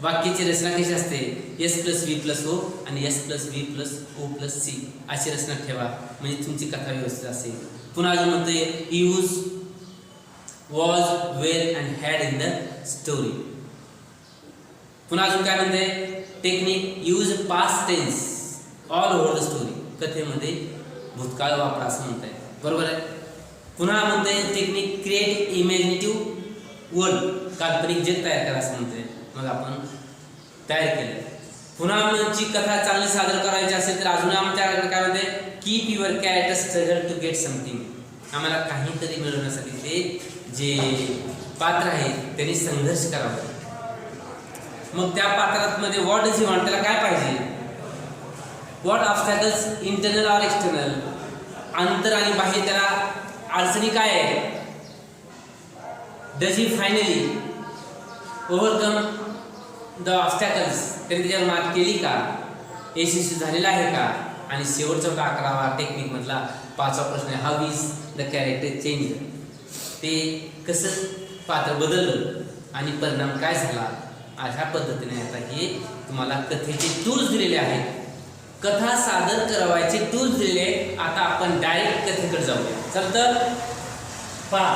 S1: वाक्याची रचना कशी असते? S plus V plus O आणि S plus V plus O plus C अशी रचना ठेवा, म्हणजे तुमची कथा व्यवस्थित असेल. पुन्हा अजून म्हणते use was, well and had in the story. पुन्हा अजून काय म्हणते technique? Use past tense all over the story. कथेमध्ये भूतकाळ वापरा असं म्हणताय, बरोबर आहे. पुन्हा म्हणते टेक्निक क्रिएट इमॅजिनेटिव्ह वर्ल्ड, काल्पनिक जग तयार करा असं म्हणते. मग आपण तयार केलं. पुन्हा आमची कथा चांगली सादर करायची असेल तर अजून आमच्याकडे काय म्हणते keep your character struggle to get something. आम्हाला काहीतरी मिळवण्यासाठी ते जे पात्र आहे त्यांनी संघर्ष करावा. मग त्या पात्रामध्ये व्हॉट डज ही वॉन्ट, त्याला काय पाहिजे? What obstacles internal or external, अंतर आणि बाह्य त्याला अडचणी काय आहे. Does he finally overcome the obstacles, त्यांनी त्याच्यावर मात केली का, यशस्वी झालेला आहे का. आणि शेवटचा 11वा टेक्निक मधला 5वा प्रश्न आहे how is the character change, ते कसं पात्र बदललं आणि परिणाम काय झाला. अशा पद्धतीने आता हे तुम्हाला कथेचे टूल्स दिलेले आहेत, कथा सादर करायचे टूल्स दिलेले आहेत. आता आपण डायरेक्ट कथेकडे जाऊया. चल तर पहा,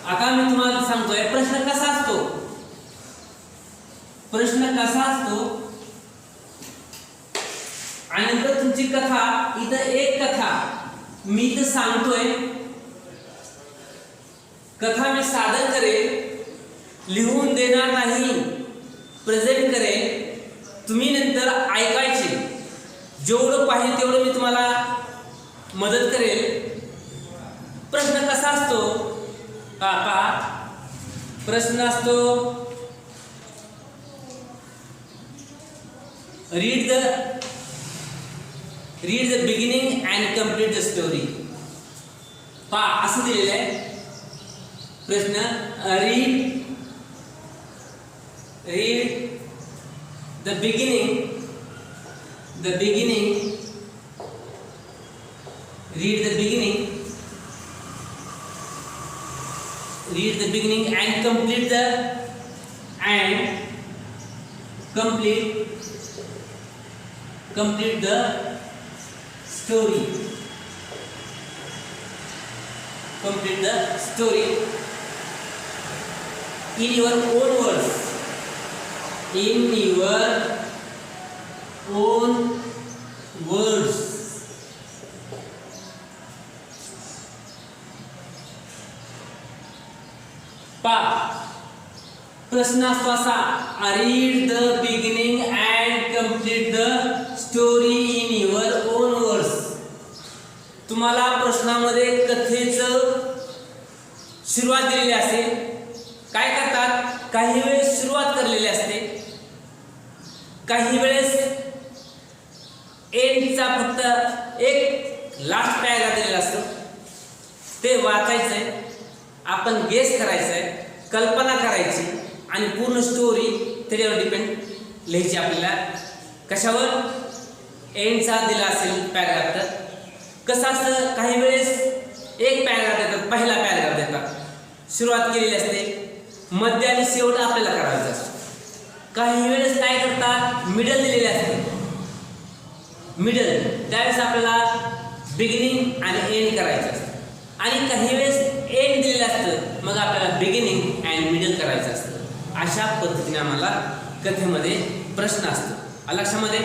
S1: आता मी तुम्हाला सांगतोय प्रश्न कसा असतो. प्रश्न कसा असतो आणि नंतर तुमची कथा. इथं एक कथा मी इथं सांगतोय, कथा मी सादर करेल, लिहून देणार नाही, प्रेझेंट करेल. तुम्ही नंतर ऐकायचे, जेवढं पाहिजे तेवढं मी तुम्हाला मदत करेल. प्रश्न कसा असतो पहा, प्रश्न असतो read the beginning and complete the story. पहा असं दिलेलं आहे प्रश्न, read the beginning read the beginning and complete the story. Complete the story in your own words. In your own words. प्रश्न असतो असा, read the beginning and complete the story in your on words. तुम्हाला प्रश्नामध्ये कथेचं सुरुवात दिलेली असते. काय करतात, काही वेळेस सुरुवात करलेली असते, काही वेळेस एंडचा फक्त एक लास्ट पॅराग्राफ दिलेला असतो, ते वाचायचंय, आपण गेस करायचंय, कल्पना करायची आणि पूर्ण स्टोरी त्याच्यावर डिपेंड लिहायची आपल्याला. कशावर, एंडचा दिला असेल पॅराग्राफ तर कसं असतं, काही वेळेस एक पॅराग्राफ देतात, पहिला पॅराग्राफ देतात, सुरुवात केलेली असते, मध्य आणि शेवट आपल्याला करायचं असतं. काही वेळेस काय करतात, मिडल दिलेले असते, मिडल त्यावेळेस आपल्याला बिगिनिंग आणि एंड करायचं असतं. आणि काही वेळेस एंड दिलेलं असतं, मग आपल्याला बिगिनिंग अँड मिडल करायचं असतं. अशा पद्धतीने आम्हाला कथेमध्ये प्रश्न असतो. लक्षामध्ये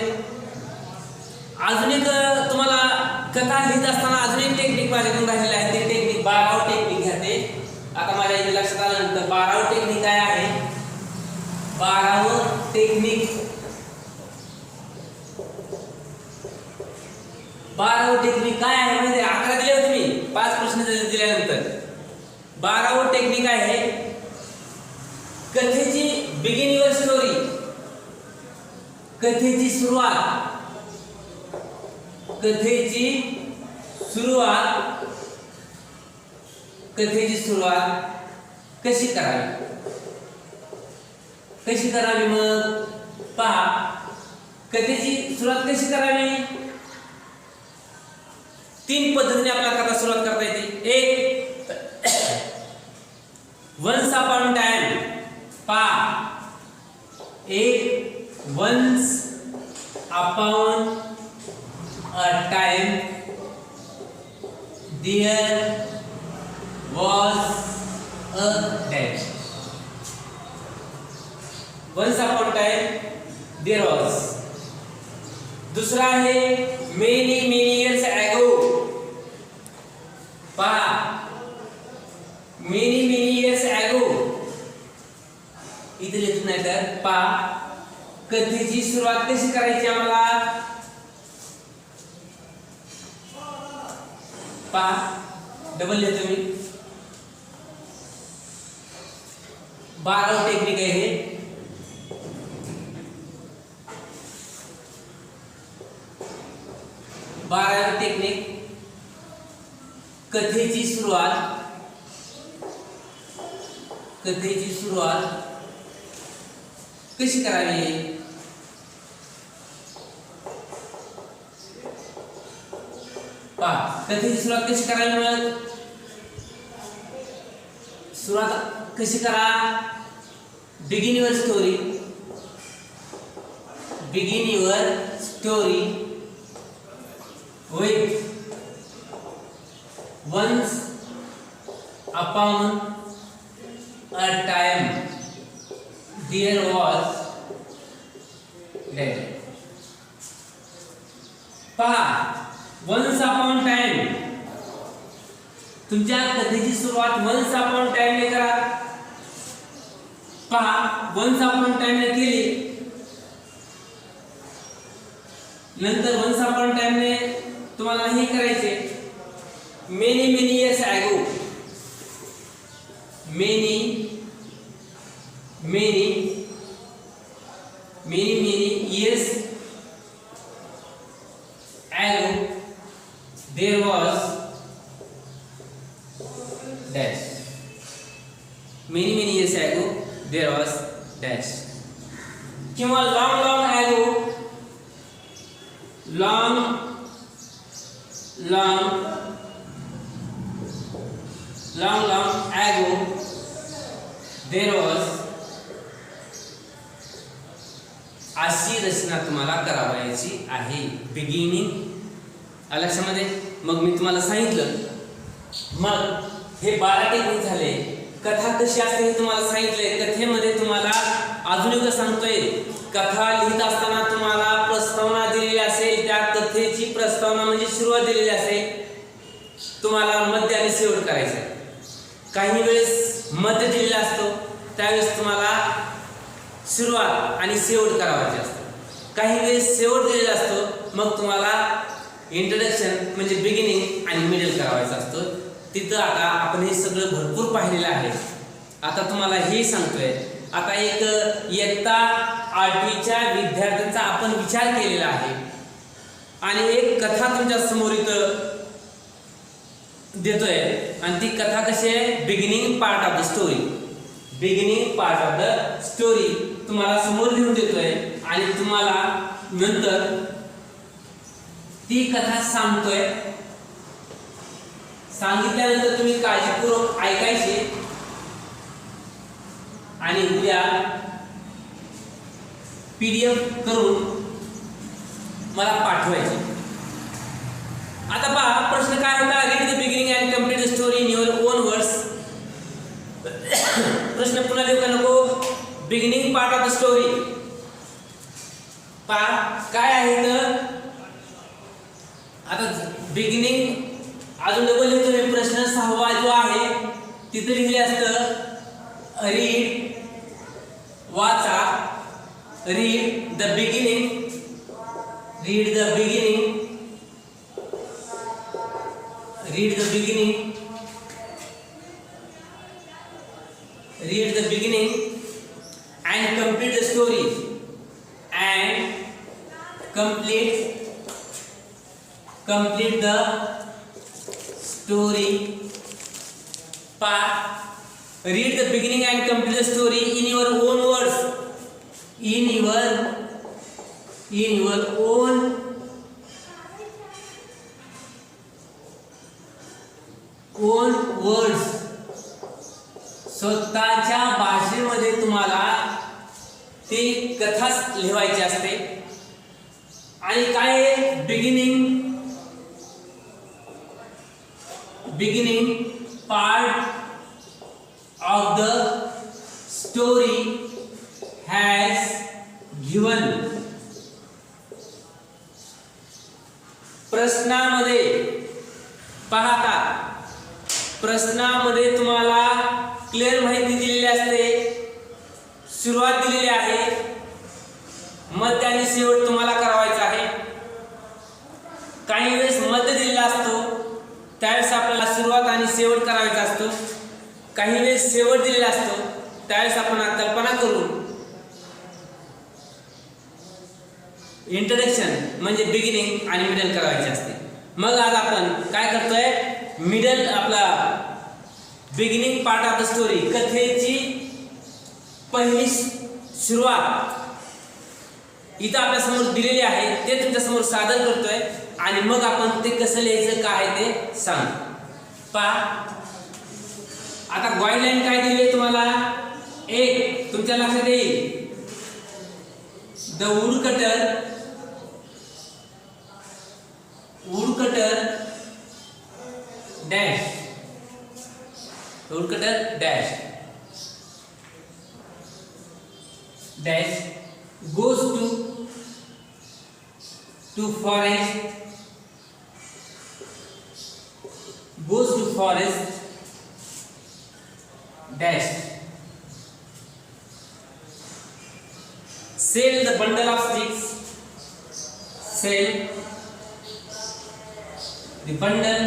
S1: अजून एक तुम्हाला कथा लिहित असताना अजून एक टेक्निक माझ्याकडून राहिलेलं आहे, ते टेक्निक 12व टेक्निक घ्याते. आता माझ्या इथे लक्षात आल्यानंतर 12व टेक्निक काय आहे, 12व टेक्निक 12व टेक्निक काय आहे म्हणजे 11 दिले होते मी, 5 प्रश्न दिल्यानंतर 12व टेक्निक आहे कथेची बिगिन युअर स्टोरी. कथेची सुरुवात कशी करावी, मग पहा कथेची सुरुवात कशी करावी. 3 पद्धतीने आपल्याला कथा सुरुवात करता येते. एक, वन्स अपॉन टाइम. पहा, एक once upon a time there was a dash. Once upon time there was. दूसरा है many years ago. पहा, many years ago. इथे लिहित नाही तर पहा कथेची सुरुवात कशी करायची आम्हाला. पहा डबल लिहितो मी. 12व टेक्निक आहे हे. 12वी टेक्निक, कथेची सुरुवात कशी करावी. पहा कथेची सुरुवात कशी करावी. मग सुरुवात कशी करा. Begin your story with once upon a time there was that. पहा once upon time, तुमच्या कथेची सुरुवात once upon time ने करा. पहा once upon time ने केली, नंतर once upon time ने तुम्हाला हे करायचे. many years ago, many years ago there was dash. many years ago there was dash. किंवा long ago, long ago there was. अशी रचना तुम्हाला करावायची आहे. बिगिनिंग लक्षामध्ये. मग मी तुम्हाला सांगितलं. मग हे 12 टेक्निक झाले. कथा कशी असते हे तुम्हाला सांगितले. कथेमध्ये तुम्हाला अजून एकदा सांगतोय, कथा लिहित असताना तुम्हाला प्रस्तावना दिलेली असेल. त्या कथेची प्रस्तावना म्हणजे सुरुवात दिलेली असेल. तुम्हाला मध्य आणि शेवट करायचं. काही वेळेस मध्य दिलेला असतो, त्यावेळेस तुम्हाला सुरुवात आणि शेवट करावायचे असतं. काही वेळेस शेवट दिलेला असतो, मग तुम्हाला इंट्रोडक्शन म्हणजे बिगिनिंग आणि मिडल करावायचा असतो. तिथं आता आपण हे सगळं भरपूर पाहिलेलं आहे. आता तुम्हाला हे सांगतोय. आता एक इयत्ता 8वीच्या विद्यार्थ्यांचा आपण विचार केलेला आहे आणि एक कथा तुमच्या समोर इथं देतोय. आणि ती कथा कशी आहे. Beginning part of the story तुम्हाला समोर लिहून देतोय आणि तुम्हाला नंतर ती कथा सांगतोय. सांगितल्यानंतर तुम्ही काळजीपूर्वक ऐकायचे आणि उद्या PDF करून मला पाठवायचे. आता पहा प्रश्न काय होता. Read the beginning and complete the story in your on words. प्रश्न पुन्हा लिहू का नको. Beginning part of the story. पहा काय आहे तर आता बिगिनिंग अजून डबल लिहितो मी. प्रश्न 6वा जो आहे तिथे लिहिले असतं रीड, वाचा. Read the beginning and complete the story complete the story. Part. Read the beginning and complete the story in your own words. In your own words. स्वतःच्या भाषेमध्ये तुम्हाला ती कथा लिहायची असते. आणि काय beginning part of the story has given. प्रश्नामध्ये पाहता प्रश्नामध्ये तुम्हाला क्लिअर माहिती दिलेली असते. सुरुवात दिलेली आहे, मध्य आणि शेवट तुम्हाला करावायचा आहे. काही वेळेस मध्य दिलेला असतो, त्यावेळेस आपल्याला सुरुवात आणि शेवट करायचा असतो. काही वेळेस शेवट दिलेला असतो, त्यावेळेस आपण कल्पना करून इंट्रोडक्शन म्हणजे बिगिनिंग आणि मिडल करायचे असते. मग आज आपण काय करतोय, मिडल आपला beginning part of the story, कथेची पहिली सुरुवात इथं आपल्या समोर दिलेली आहे, ते तुमच्या समोर सादर करतोय आणि मग आपण ते कसं लिहायचं काय ते सांग. पहा आता गाईडलाईन काय दिली तुम्हाला, एक तुमच्या लक्षात येईल, the woodcutter dash goes to forest dash sell the bundle of sticks, sell the bundle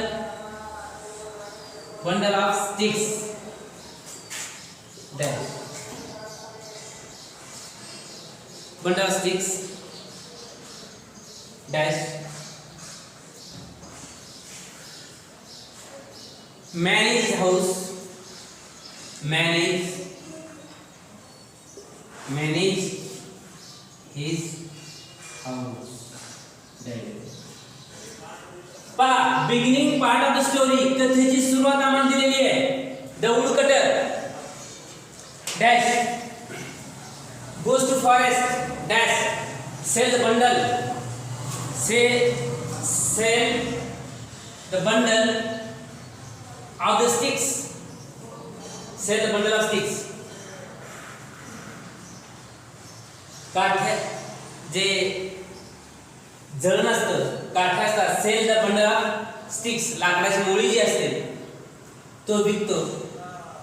S1: of sticks dash bundle of sticks dash manage his house पहा beginning part of the story, कथेची सुरुवात आम्हाला दिलेली आहे, the woodcutter dash goes to forest dash sell the bundle of the sticks, sell the bundle of sticks. काठ्या जे जळण असतं, काठ्या असतात, sell the bundle of sticks, लाकडाची मोळी जी असते तो विकतो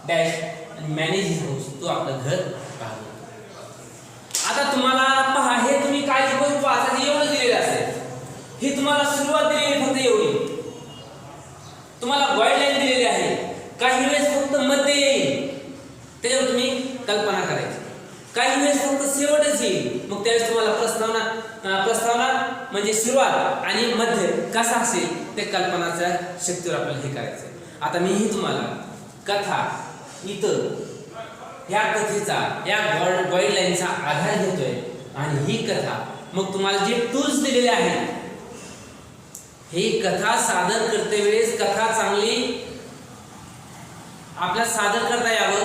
S1: डॅश आणि मॅनेज हिज हाऊस, तो आपलं घर पाहतो. आता तुम्हाला पहा, हे तुम्ही काय शिकवून वाचायचं एवढं दिलेलं असेल, ही तुम्हाला सुरुवात दिलेली फक्त एवढी, तुम्हाला गाईडलाईन दिलेली आहे, काही वेळेस फक्त मध्य येईल त्याच्यावर तुम्ही कल्पना करायची, काही वेळेस फक्त शेवटच येईल, मग त्यावेळेस तुम्हाला प्रस्तावना म्हणजे सुरुवात आणि मध्य कसा असेल ते कल्पनाच्या शक्तीवर आपल्याला हे करायचं. आता मीही तुम्हाला कथा इथं या कथेचा या गाईडलाईनचा आधार घेतोय आणि ही कथा मग तुम्हाला जे टूल्स दिलेले आहेत, ही कथा सादर करते वेळेस कथा चांगली आपल्याला सादर करता यावं,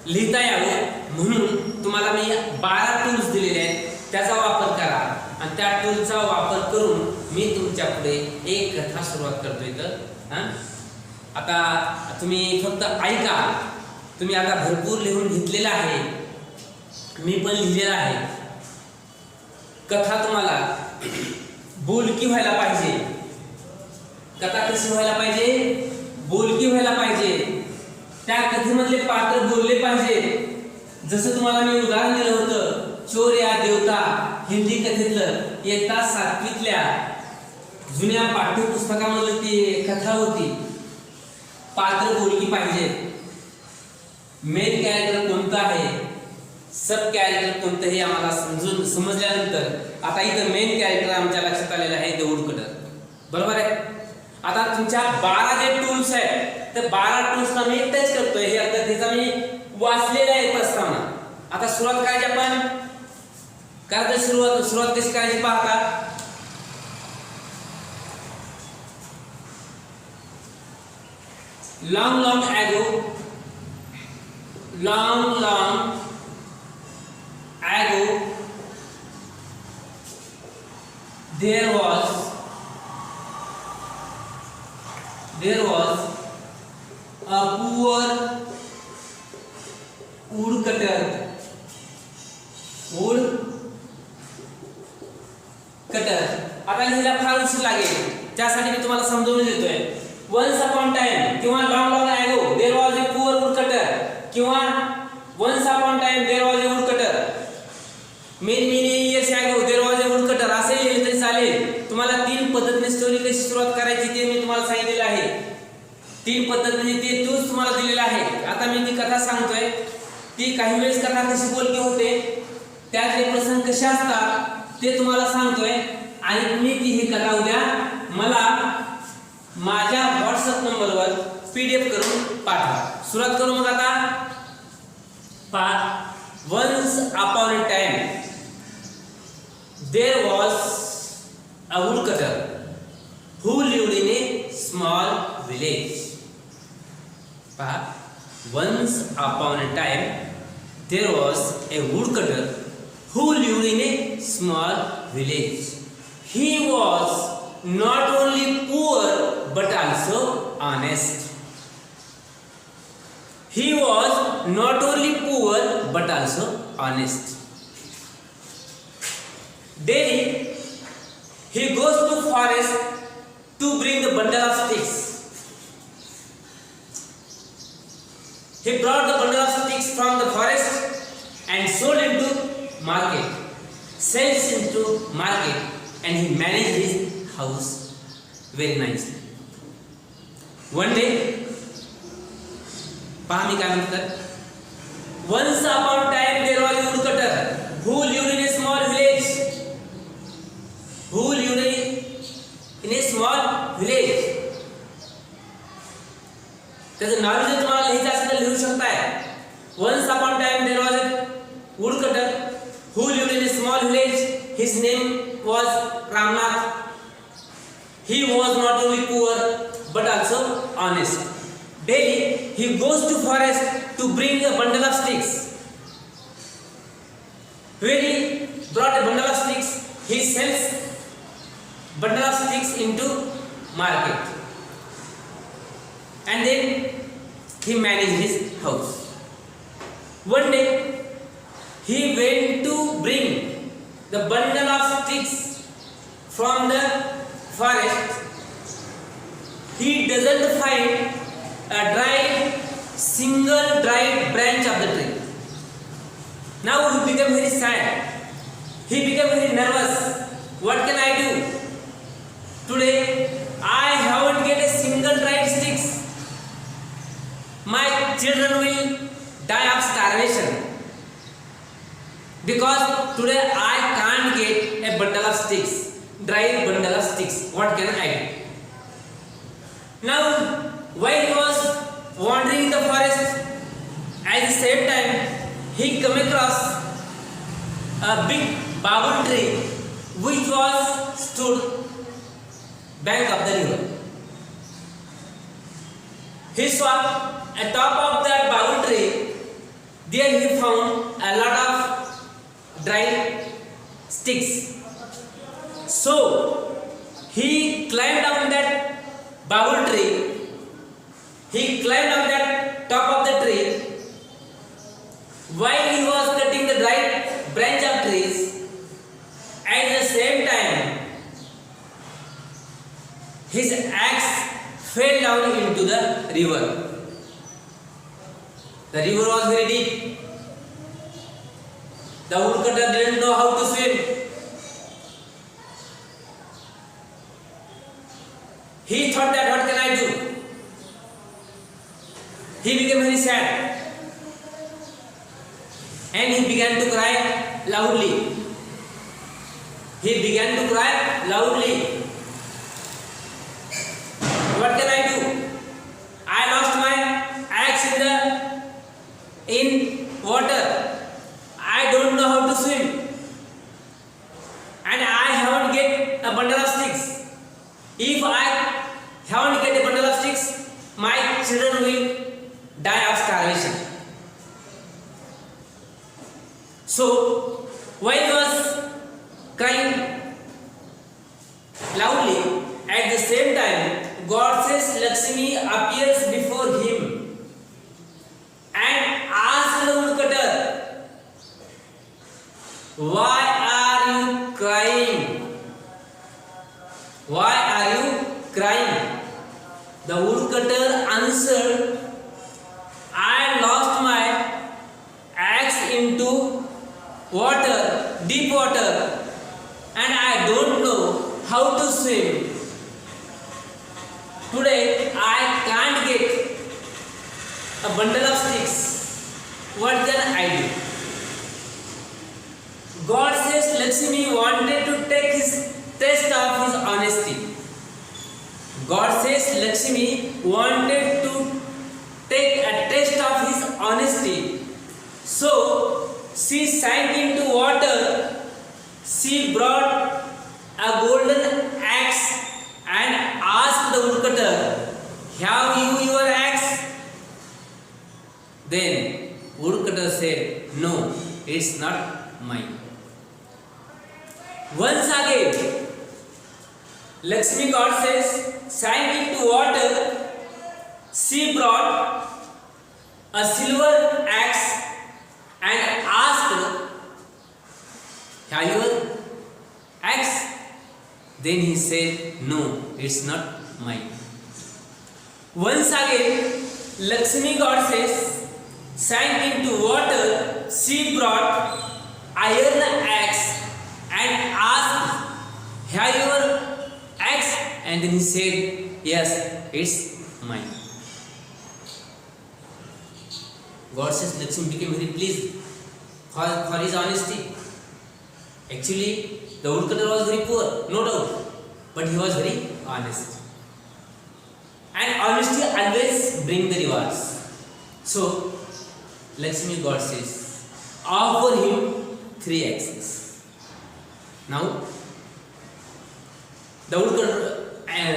S1: लिहिता यावं म्हणून तुम्हाला मी 12 टूल्स दिलेले आहेत, त्याचा वापर करा आणि त्या टूलचा वापर करून मी तुमच्या पुढे एक कथा सुरुवात करतोय. तर आता तुम्ही फक्त ऐका, तुम्ही आता भरपूर लिहून घेतलेला आहे, मी पण लिहिलेला आहे. कथा तुम्हाला बोलकी व्हायला पाहिजे, कथा कशी व्हायला पाहिजे, बोलकी व्हायला पाहिजे, त्या कथेमधले पात्र बोलले पाहिजे. जसं तुम्हाला मी उदाहरण दिलं होतं, चोर या देवता, हिंदी कथेतलं इयत्ता 7वीतल्या जुन्या पाठ्यपुस्तकामधली ती कथा होती. पात्र बोलकी पाहिजे, मेन कॅरेक्टर कोणतं आहे, सब कॅरेक्टर कोणतं हे आम्हाला समजल्यानंतर आता इथं मेन कॅरेक्टर आमच्या लक्षात आलेलं आहे, द वुडकटर. बरोबर आहे. आता तुमच्या 12 जे टूल्स आहेत, तर 12 टूल्सला मी टच करतोय, हे कथेचा मी वाचलेला आहे प्रस्तावना. आता सुरुवात करायची आपण, काय सुरुवात कशी करायची पाहता. long ago there was a poor woodcutter. आता लिहायला फार उशीर लागेल, त्यासाठी मी तुम्हाला समजावून देतोय. once upon time किंवा long ago there was a poor woodcutter किंवा once upon time there was a woodcutter, many years ago there was a woodcutter असे लिहिले तरी चालेल. तुम्हाला 3 पद्धतीने स्टोरी कशी सुरुवात करायची ते मी तुम्हाला सांगितलेलं आहे. 3 पद्धतीने ते तूच तुम्हाला दिलेलं आहे. आता मी ती कथा सांगतोय, ती काही वेळेस कथा कशी बोलकी होते, त्यातले प्रसंग कसे असतात ते तुम्हाला सांगतोय आणि तुम्ही ती ही कथा उद्या मला माझ्या व्हॉट्सअप नंबरवर PDF करून पाठवा. सुरुवात करू मग आता. Once upon a time there was a woodcutter who lived in a small village. Once upon a time there was a woodcutter who lived in a small village. He was not only poor but also honest. He was not only poor but also honest. Daily he goes to forest to bring the bundle of sticks. He brought the bundle of sticks from the forest and sold into market, sells into market, and he managed his house very nicely. One day, पहा मी काय म्हणतात. Once upon a time there was a woodcutter who lived in a small village. Who lived in a small village. त्याचं नाव जर तुम्हाला लिहायचं असेल तर लिहू शकताय. Once upon a time there was a woodcutter who lived in a small village. His name was Ramnath. He was not only poor but also honest. Daily he goes to forest to bring a bundle of sticks. When he brought a bundle of sticks, he sells bundle of sticks into market, and then he managed his house. One day he went to bring the bundle of sticks from the forest. He doesn't find a single dried branch of the tree. Now he became very sad. He became very nervous. What can I do? Today I haven't get a single dried sticks. My children will die of starvation because today I can't get a bundle of sticks, dried bundle of sticks. What can I do? Now while he was wandering in the forest, at the same time he came across a big babul tree which was stood bank of the river. He saw at top of that babul tree. There he found a lot of dried sticks. So he climbed down that babul tree. He climbed up that top of the tree. While he was cutting the dried branch of trees, at the same time his axe fell down into the river. The river was very deep. The woodcutter didn't know how to swim. He thought that what can I do? He became very sad and he began to cry loudly. He began to cry loudly. What can I do? I lost my axe in water. I don't know how to swim, and I haven't get a bundle of sticks. If I haven't get a bundle of sticks, my children will die of starvation. So while he was crying loudly, at the same time goddess Lakshmi appears before him and asks the woodcutter, "Why are you crying? Why are you crying?" The woodcutter answered, "I lost my axe into water, deep water, and I don't know how to swim. Today I can't get a bundle of sticks. What can I do?" God says Lakshmi wanted to take his test of his honesty. God says Lakshmi wanted to take a test of his honesty. So she sank into water. She brought a golden axe and asked the woodcutter, "Have you your axe?" Then woodcutter said, "No, it's not mine." Once again, Lakshmi goddess sank into water. She brought a silver axe and asked, "Have you your axe?" Then he said, "No, it's not mine." Once again, Lakshmi goddess sank into water. She brought iron axe and asked, "Have you your axe?" And then he said, "Yes, it's mine." God says Lakshmi became very pleased for his honesty. Actually, the woodcutter was very poor, no doubt, but he was very honest. And honesty always brings the rewards. So, Lakshmi God says, offer him 3 axes. Now, the woodcutter and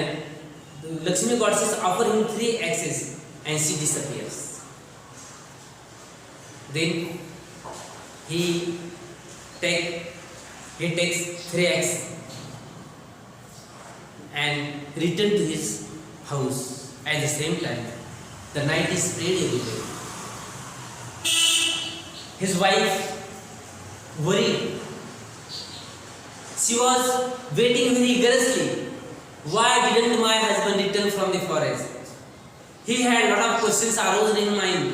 S1: Lakshmi God says, offer him 3 axes, and she disappears. Then he takes 3 axes and return to his house. At the same time, the night is spread everywhere. His wife worried. She was waiting very eagerly. Why didn't my husband return from the forest? He had a lot of questions arose in mind.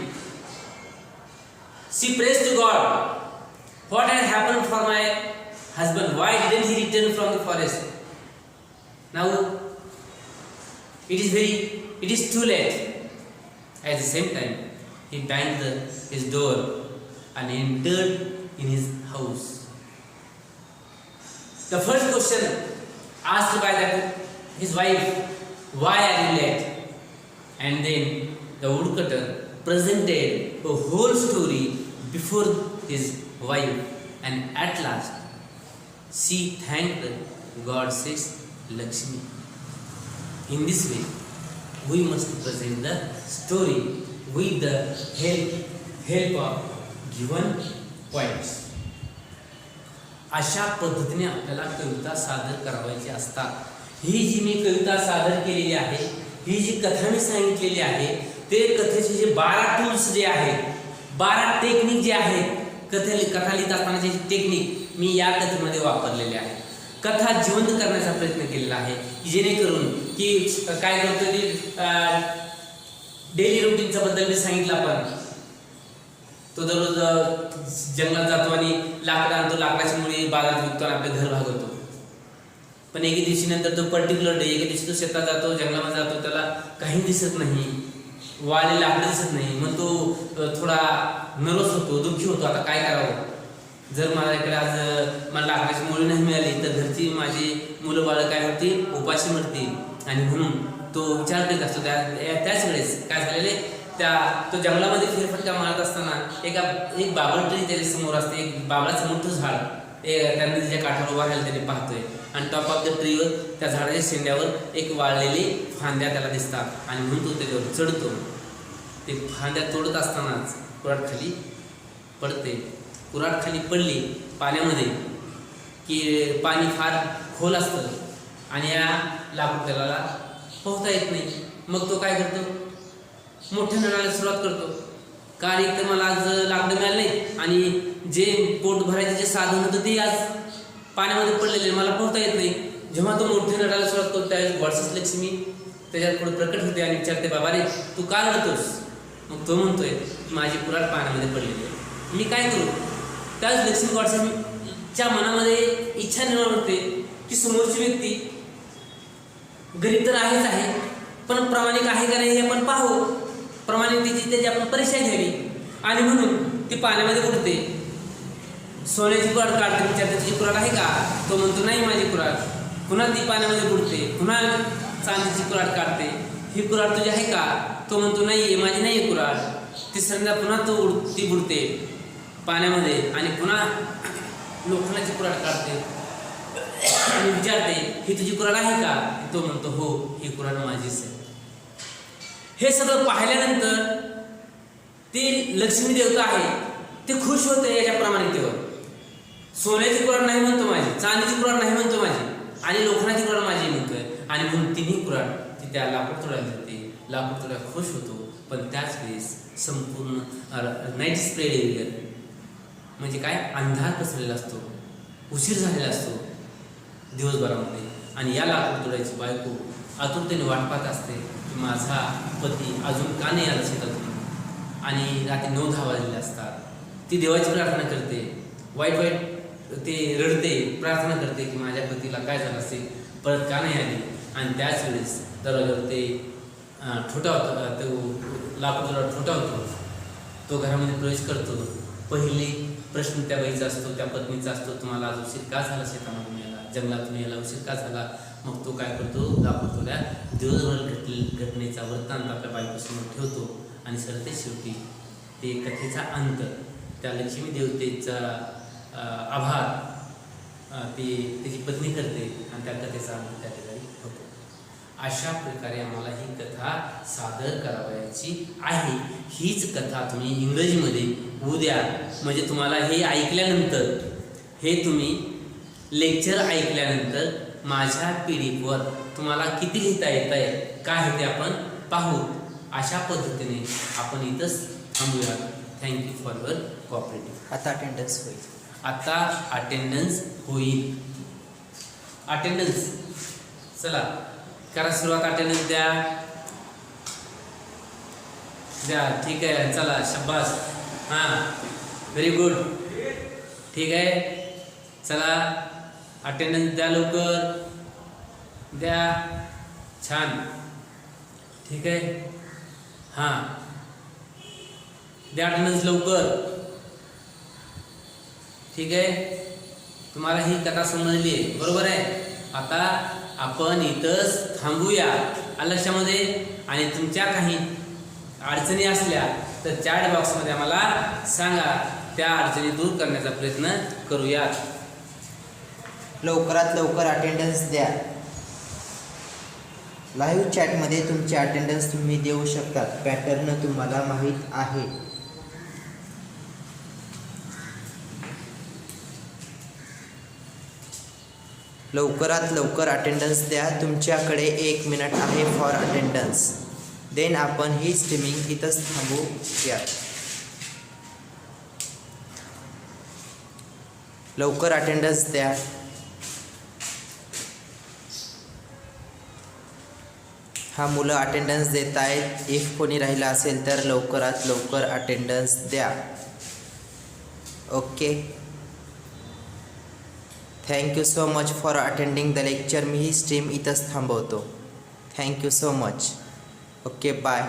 S1: She prays to God. What had happened for my husband? Why didn't he return from the forest? Now it is too late. At the same time, he banged his door and entered in his house. The first question asked by his wife, "Why are you late?" And then the woodcutter presented a whole story before his wife, and at last she thanked God, says Lakshmi. In this way, we must present the story with the help of given points. अशा पद्धतीने आपल्याला कविता सादर करावायची असतात. ही जी मी कविता सादर केलेली आहे, ही जी कथा मी सांगितलेली आहे, ते कथेचे जे 12 टूल्स जे आहेत, 12 टेक्निक जे आहेत, कथा लिहित असतानाची टेक्निक मी या कथेमध्ये वापरलेले आहे. कथा जिवंत करण्याचा प्रयत्न केलेला आहे, की जेणेकरून की काय करतो ते डेली रुटीनच्या बद्दल मी सांगितलं. आपण तो दररोज जंगलात जातो आणि लाकडं आणतो, लाकडाची मुळे बाजारात विकतो आणि आपलं घर भागवतो. पण एके दिवशी नंतर तो पर्टिक्युलर डे, एके दिवशी तो शेतात जातो, जंगलामध्ये जातो, त्याला काही दिसत नाही, वाळलेलं लाकडं दिसत नाही. मग तो थोडा नर्वस होतो, दुःखी होतो. आता काय करावं? जर माझ्याकडे आज मला लाकडाची मुळे नाही मिळाली तर घरची माझी मुलं बाळं काय होतील? उपाशी मरतील. आणि म्हणून तो विचार करीत असतो. त्याच वेळेस काय झालेले, तो जंगलामध्ये फेरफटका मारत असताना एक बाबळ ट्री त्याच्या समोर असते. एक बाबळाचं मोठं झाड त्या नदीच्या काठावर उभा राहायला त्याने पाहतोय. आणि टॉप ऑफ द ट्रीवर, त्या झाडाच्या शेंड्यावर एक वाळलेली फांद्या त्याला दिसतात. आणि म्हणून तो त्याच्यावर चढतो. ते फांद्या तोडत असतानाच कुऱ्हाड खाली पडते. कुऱ्हाड खाली पडली पाण्यामध्ये की पाणी फार खोल असतं आणि या लाकूड त्याला पोहता येत नाही. मग तो काय करतो? मोठ्या नळाला सुरुवात करतो. कारण एक तर मला आज लाकडं मिळालं नाही आणि जे पोट भरायचे जे साधन होतं ते आज पाण्यामध्ये पडलेले, मला पोहता येत नाही. जेव्हा तो मोठ्या नळाला सुरुवात करतो त्यावेळेस गॉडसेस लक्ष्मी त्याच्यात पुढे प्रकट होते आणि विचारते, "बाबा रे, तू का रडतोस?" मग तो म्हणतोय, "माझी कुऱ्हाड पाण्यामध्ये पडलेली आहे, मी काय करू?" त्यावेळेस लक्ष्मी गॉडसेसच्या मनामध्ये इच्छा निर्माण होते की समोरची व्यक्ती गरीब तर आहेच आहे, पण प्रामाणिक आहे का नाही हे आपण पाहू. प्रामाणिकतेची त्याची आपण परीक्षा घ्यावी. आणि म्हणून ती पाण्यामध्ये बुडते. सोन्याची कुऱ्हाड काढते, विचारते, "तुझी कुऱ्हाड आहे का?" तो म्हणतो, "नाही माझी कुऱ्हाड." पुन्हा ती पाण्यामध्ये बुडते. पुन्हा चांदीची कुऱ्हाड काढते, ही कुऱ्हाड तुझी आहे का? तो म्हणतो नाही माझी नाही आहे कुऱ्हाड. तिसऱ्यांदा पुन्हा ती बुडते पाण्यामध्ये आणि पुन्हा लोखंडाची कुऱ्हाड काढते आणि विचारते ही तुझी कुऱ्हाड आहे का? तो म्हणतो हो ही कुऱ्हाड माझीच आहे. हे सगळं पाहिल्यानंतर ते लक्ष्मी देवता आहे ते खुश होते याच्या प्रामाणिकतेवर. सोन्याची कुऱ्हाड नाही म्हणतो माझी, चांदीची कुऱ्हाड नाही म्हणतो माझी आणि लोखंडाची कुऱ्हाड माझी म्हणतोय. आणि म्हणून तिन्ही कुऱ्हाड ती त्या लाकूड तोडायला देते. लाकूड तोडायला खुश होतो. पण त्याच वेळेस संपूर्ण नाईट स्प्रेड एरिया म्हणजे काय अंधार पसरलेला असतो, उशीर झालेला असतो दिवसभरामध्ये. आणि या लाकूड तोडायची बायको आतुरतेने वाट पाहत असते की माझा पती अजून का नाही आला शेतातून. आणि रात्री 9-10 वाजलेले असतात. ती देवाची प्रार्थना करते, वाईट ते रडते, प्रार्थना करते की माझ्या पतीला काय झालं असेल, परत का नाही आली. आणि त्याच वेळेस दरवाजावर ते ठोठा होता, तो लाकूड ठोठा होतो, तो घरामध्ये प्रवेश करतो. पहिले प्रश्न त्या बाईचा असतो, त्या पत्नीचा असतो, तुम्हाला आज उशीर का झाला शेतामधून यायला, जंगलातून यायला उशीर का झाला. मग तो काय करतो, लाकूड थोड्या दिवसभर घटनेचा वृत्तांत आपल्या बायकोसमोर ठेवतो. आणि सरते शेवटी ते कथेचा अंत त्या लक्ष्मी देवतेचा आभार त्याची पत्नी करते आणि त्या कथेचा अंत त्या ठिकाणी होतो. अशा प्रकारे आम्हाला ही कथा सादर करावयाची आहे. हीच कथा तुम्ही इंग्रजीमध्ये उद्या म्हणजे तुम्हाला हे ऐकल्यानंतर, हे तुम्ही लेक्चर ऐकल्यानंतर माझ्या पीडीएफवर तुम्हाला किती लिहिता येत आहे काय ते आपण पाहू. अशा पद्धतीने आपण इथंच थांबूया. Thank you for your cooperative.
S2: आता अटेंडन्स होईल.
S1: आता अटेंडन्स होईल. अटेंडन्स चला करा सुरुवात. अटेंडन्स द्या. ठीक आहे चला शाबास. हां व्हेरी गुड. ठीक आहे चला अटेंडन्स द्या, लवकर द्या. छान. ठीक आहे हां द्या अटेंडन्स लवकर. ठीक आहे तुम्हाला ही कथा समजली आहे बरोबर आहे. आता आपण इथंच थांबूया लक्षामध्ये. आणि तुमच्या काही अडचणी असल्या तर चॅट बॉक्समध्ये आम्हाला सांगा, त्या अडचणी दूर करण्याचा प्रयत्न करूयात.
S2: लवकरात लवकर अटेंडन्स द्या. लाईव्ह चॅटमध्ये तुमची अटेंडन्स तुम्ही देऊ शकता. पॅटर्न तुम्हाला माहीत आहे. लवकरात लवकर अटेंडन्स द्या. तुमच्याकडे 1 मिनिट आहे फॉर अटेंडन्स. देन आपण ही स्ट्रीमिंग इथंच थांबूया. लवकर अटेंडन्स द्या. हा मुलं अटेंडन्स देत आहेत. इफ कोणी राहिला असेल तर लवकरात लवकर अटेंडन्स द्या. Okay thank you so much for attending the lecture. मी ही स्ट्रीम इथंच थांबवतो. Thank you so much. Okay bye.